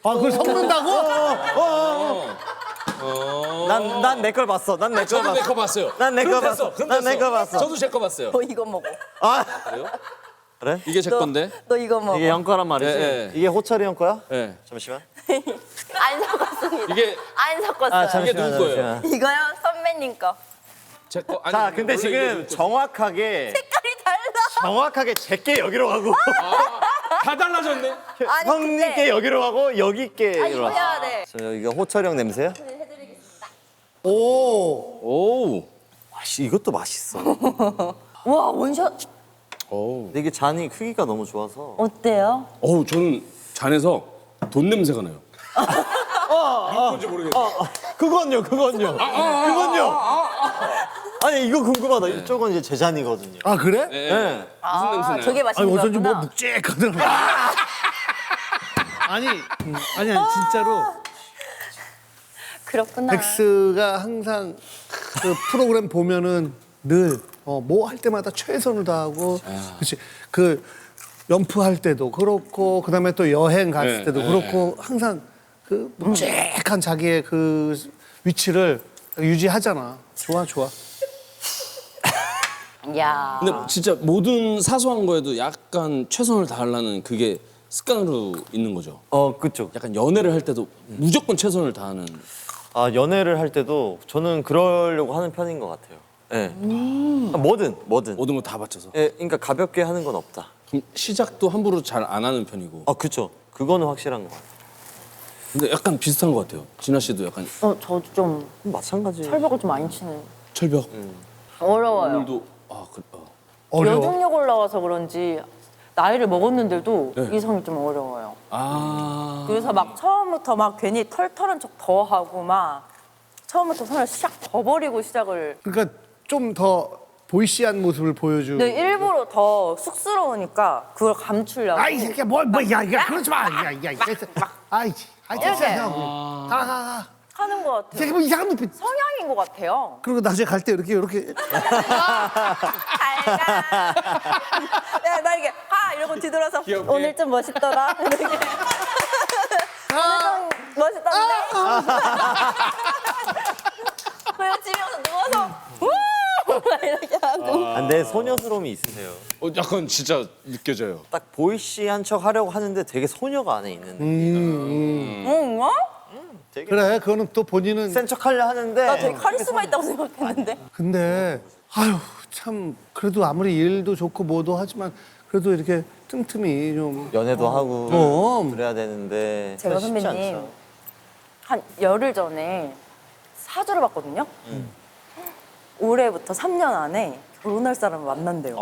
Speaker 1: 그걸 섞는다고?
Speaker 2: 난 내 걸 봤어. 난 내 걸
Speaker 4: 저도 내
Speaker 2: 봤어.
Speaker 4: 거 봤어요.
Speaker 2: 난 내 거
Speaker 4: 그럼
Speaker 2: 봤어.
Speaker 4: 됐어, 그럼
Speaker 2: 난 내
Speaker 4: 됐어.
Speaker 2: 거 봤어.
Speaker 4: 저도 제 거 봤어요.
Speaker 3: 너 이거 먹어.
Speaker 4: 그래요?
Speaker 2: 그래?
Speaker 4: 이게 제 건데.
Speaker 3: 너 이거 먹어.
Speaker 2: 이게 형 거란 말이지?
Speaker 4: 네.
Speaker 2: 이게 호철이 형 거야?
Speaker 4: 네.
Speaker 2: 잠시만.
Speaker 3: 안 섞었습니다.
Speaker 4: 이게
Speaker 3: 안 섞었어요.
Speaker 4: 이게 누구 거예요?
Speaker 3: 이거요? 선배님 거.
Speaker 4: 제 거. 아니,
Speaker 2: 자, 근데
Speaker 4: 원래
Speaker 2: 지금
Speaker 4: 이게
Speaker 2: 정확하게
Speaker 3: 색깔이 달라.
Speaker 2: 제게 여기로 가고
Speaker 4: 다 달라졌네.
Speaker 3: 아니,
Speaker 2: 형님께
Speaker 3: 근데-
Speaker 2: 여기로 가고 여기께
Speaker 3: 이거
Speaker 2: 여기로 가고.
Speaker 3: 해야 돼.
Speaker 2: 저 이거 호철이 형 냄새야?
Speaker 1: 오.
Speaker 4: 오.
Speaker 2: 이것도 맛있어.
Speaker 3: 와, 원샷.
Speaker 4: 오.
Speaker 2: 근데 이게 잔이 크기가 너무 좋아서.
Speaker 3: 어때요?
Speaker 4: 저는 잔에서 돈 냄새가 나요. 뭔지 모르겠어.
Speaker 2: 그건요. 아니 이거 궁금하다. 이쪽은 이제 제 잔이거든요.
Speaker 1: 아 그래?
Speaker 2: 네.
Speaker 4: 무슨 냄새 나요?
Speaker 3: 저게
Speaker 1: 아니
Speaker 3: 맛있는
Speaker 1: 어쩐지 뭐
Speaker 3: 거구나.
Speaker 1: 묵직하더라고. 아니 진짜로
Speaker 3: 그렇구나.
Speaker 1: 덱스가 항상 그 프로그램 보면은 늘 뭐 할 때마다 최선을 다하고 그렇지 그 연프할 때도 그렇고 그다음에 또 여행 갔을
Speaker 4: 네,
Speaker 1: 때도
Speaker 4: 네,
Speaker 1: 그렇고 항상 그 묵직한 자기의 그 위치를 유지하잖아. 좋아.
Speaker 3: 야.
Speaker 4: 근데 진짜 모든 사소한 거에도 약간 최선을 다하려는 그게 습관으로 있는 거죠.
Speaker 2: 그쵸.
Speaker 4: 약간 연애를 할 때도 무조건 최선을 다하는.
Speaker 2: 연애를 할 때도 저는 그러려고 하는 편인 것 같아요. 예. 뭐든.
Speaker 4: 모든 거 다 바쳐서.
Speaker 2: 예, 그러니까 가볍게 하는 건 없다.
Speaker 4: 그럼 시작도 함부로 잘 안 하는 편이고.
Speaker 2: 그쵸. 그거는 확실한 것 같아요.
Speaker 4: 근데 약간 비슷한 것 같아요. 진아 씨도 약간
Speaker 3: 저도 좀
Speaker 2: 마찬가지.
Speaker 3: 철벽을 좀 많이 치는.
Speaker 4: 철벽.
Speaker 3: 어려워요.
Speaker 4: 오늘도 그래.
Speaker 1: 어려워.
Speaker 3: 여중력 올라와서 그런지 나이를 먹었는데도
Speaker 4: 네.
Speaker 3: 이성이 좀 어려워요. 그래서 막 처음부터 막 괜히 털털한 척 더 하고 막 처음부터 손을 샥 버버리고 시작을.
Speaker 1: 그러니까 좀 더 보이시한 모습을 보여주고.
Speaker 3: 근데 일부러 더 쑥스러우니까 그걸 감추려고.
Speaker 1: 아이 새끼야 야 그러지 마. 아이
Speaker 3: 이렇게.
Speaker 1: 가.
Speaker 3: 하는 것
Speaker 1: 이
Speaker 3: 같아요.
Speaker 1: 새끼 뭐 이상한 눈빛.
Speaker 3: 성향인 것 같아요.
Speaker 1: 그리고 나중에 갈 때 이렇게
Speaker 3: 잘가. 네, 나 이게 이러고 뒤돌아서
Speaker 4: 귀엽게.
Speaker 3: 오늘 좀 멋있더라. 이렇게. 오늘 좀 멋있던데. 그리고 집에 와서 누워서 막 이렇게 하는.
Speaker 2: 내 소녀스러움이 있으세요.
Speaker 4: 약간 진짜 느껴져요.
Speaker 2: 딱 보이시한 척 하려고 하는데 되게 소녀가 안에 있는
Speaker 3: 뭔가?
Speaker 2: 되게
Speaker 1: 그래, 그거는 또 본인은.
Speaker 2: 센 척 하려 하는데
Speaker 3: 나 되게 카리스마 있다고 생각했는데.
Speaker 1: 근데, 아유, 참, 그래도 아무리 일도 좋고 뭐도 하지만, 그래도 이렇게 틈틈이 좀.
Speaker 2: 연애도 하고 그래야 되는데
Speaker 3: 제가
Speaker 2: 쉽지
Speaker 3: 선배님
Speaker 2: 않죠.
Speaker 3: 한 열흘 전에 사주를 봤거든요. 올해부터 3년 안에 결혼할 사람을 만난대요.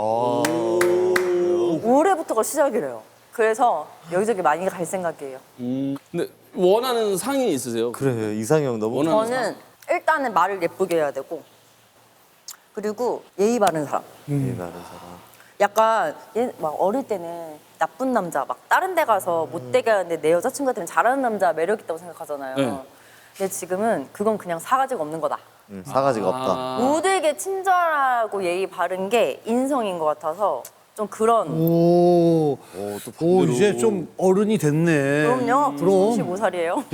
Speaker 3: 올해부터가 시작이래요. 그래서 여기저기 많이 갈 생각이에요.
Speaker 4: 근데 원하는 상이 있으세요?
Speaker 2: 그래 이상형 너무
Speaker 4: 원하는
Speaker 3: 저는 일단은 말을 예쁘게 해야 되고 그리고 예의 바른 사람.
Speaker 2: 이 다른 사람.
Speaker 3: 약간 막 어릴 때는 나쁜 남자 막 다른 데 가서 못되게 하는데 내 여자친구한테는 잘하는 남자 매력 있다고 생각하잖아요.
Speaker 4: 네.
Speaker 3: 근데 지금은 그건 그냥 사가지가 없는 거다.
Speaker 2: 사가지가 없다.
Speaker 3: 모두에게 친절하고 예의 바른 게 인성인 것 같아서 좀 그런.
Speaker 1: 오,
Speaker 2: 또
Speaker 1: 오, 이제 좀 어른이 됐네.
Speaker 3: 그럼요.
Speaker 1: 그럼.
Speaker 3: 25살이에요.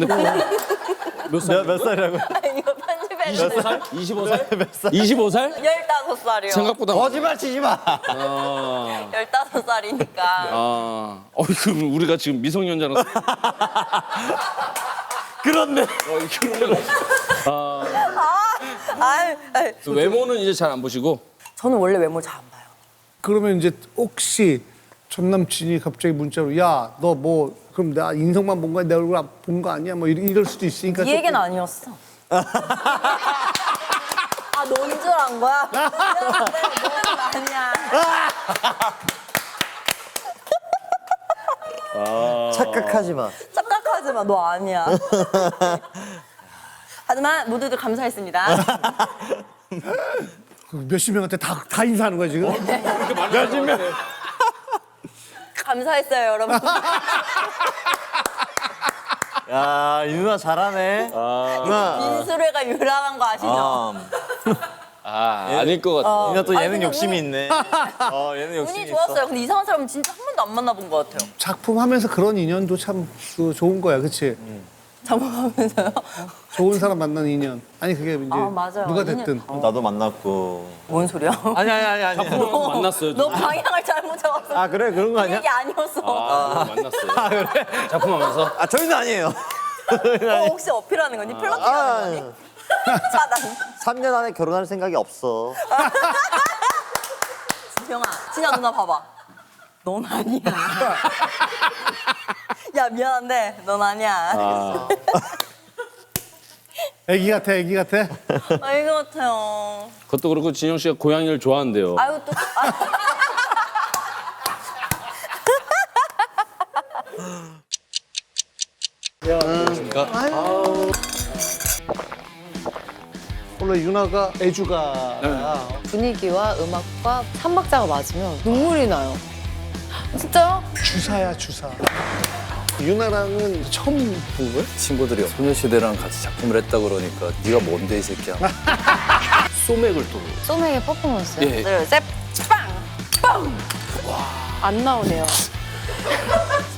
Speaker 4: 몇 살?
Speaker 2: 몇 살이라고?
Speaker 3: 이거 편집해 주세요.
Speaker 4: 25살? 25살?
Speaker 3: 15살이요.
Speaker 4: 생각보다
Speaker 2: 거짓말 치지 마.
Speaker 3: 15살이니까.
Speaker 4: 그럼 우리가 지금 미성년자랑
Speaker 2: 그렇네.
Speaker 4: 외모는 이제 잘 안 보시고
Speaker 3: 저는 원래 외모 잘 안 봐요.
Speaker 1: 그러면 이제 혹시 전 남친이 갑자기 문자로 야, 너 뭐 그럼 나 인성만 본 거야? 내 얼굴 본 거 아니야? 뭐 이럴 수도 있으니까.
Speaker 3: 이 얘기는 아니었어. 넌 줄 안 거야? 넌 아니야.
Speaker 2: 착각하지 마.
Speaker 3: 착각하지 마. 너 아니야. 하지만 모두들 감사했습니다.
Speaker 1: 몇십 명한테 다 인사하는 거야 지금?
Speaker 2: 몇십 명.
Speaker 3: 감사했어요, 여러분.
Speaker 2: 야, 이 누나 잘하네. 누나.
Speaker 3: 민수레가 유랑한 거 아시죠?
Speaker 4: 아닐 것 같아.
Speaker 2: 누나 또
Speaker 3: 아니,
Speaker 2: 예능
Speaker 3: 근데
Speaker 2: 욕심이
Speaker 3: 운이-
Speaker 2: 있네. 예능 욕심이
Speaker 3: 운이
Speaker 2: 있어.
Speaker 3: 좋았어요. 근데 이상한 사람은 진짜 한 번도 안 만나본 것 같아요.
Speaker 1: 작품 하면서 그런 인연도 참 좋은 거야, 그렇지?
Speaker 3: 작업하면서요.
Speaker 1: 좋은 사람 만나는 인연. 아니 그게 이제
Speaker 3: 맞아요.
Speaker 1: 누가
Speaker 3: 인연.
Speaker 1: 됐든.
Speaker 2: 나도 만났고.
Speaker 3: 뭔 소리야?
Speaker 2: 아니.
Speaker 4: 작품하면서 만났어요.
Speaker 3: 너 방향을 잘못 잡았어.
Speaker 2: 아 그래 그런 거
Speaker 3: 그
Speaker 2: 아니야?
Speaker 3: 얘기 아니었어.
Speaker 4: 만났어요. 그래? 작품하면서?
Speaker 2: 저희는 아니에요.
Speaker 3: 혹시 어필하는 거니? 플러팅하는 거니? 차단.
Speaker 2: 3년 안에 결혼할 생각이 없어.
Speaker 3: 지영아, 진아 누나 봐봐. 넌 아니야. 야 미안한데 넌 아니야.
Speaker 1: 애기 같아, 애기 같아.
Speaker 3: 아이 것 같아요.
Speaker 4: 그것도 그렇고 진영 씨가 고양이를 좋아한대요.
Speaker 3: 아유 또.
Speaker 1: 원래 유나가 애주가.
Speaker 9: 분위기와 음악과 삼박자가 맞으면 눈물이 나요. 진짜요?
Speaker 1: 주사야, 주사. 유나랑은 처음 본 거야?
Speaker 10: 친구들이 소녀시대랑 같이 작품을 했다 그러니까 네가 뭔데 이 새끼야. 소맥을 또.
Speaker 9: 소맥의 퍼포먼스.
Speaker 10: 예.
Speaker 3: 둘, 셋, 빵, 빵.
Speaker 9: 안 나오네요.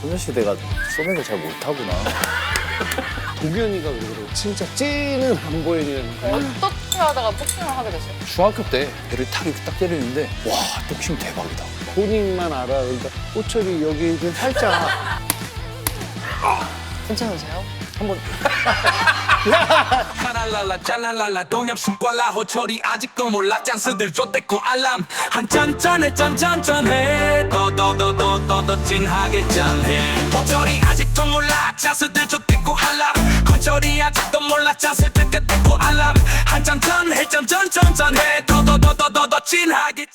Speaker 10: 소녀시대가 소맥을 잘 못하구나.
Speaker 1: 동현이가 그러더라고. 진짜 찌는 안 보이는.
Speaker 9: 어떻게 하다가 복싱을 하게 됐어요?
Speaker 10: 중학교 때 배를 탁 이렇게 딱 때리는데 와 복싱 대박이다.
Speaker 1: 본인만 알아. 그러니까 호철이 여기 좀 살짝.
Speaker 9: 괜찮으세요?
Speaker 11: 하랄랄라 짤랄랄라 동엽순과라 호철이 아직도 몰라 짠스들 쫓대고 알람 한잔 짠해 짠짠짠해 더 진하게 짠해 호철이 아직도 몰라 짠스들 쫓대고 알람 호철이 아직도 몰라 짠스들 쫓대고 알람 한잔 짠해 짠짠짠짠해 더 진하게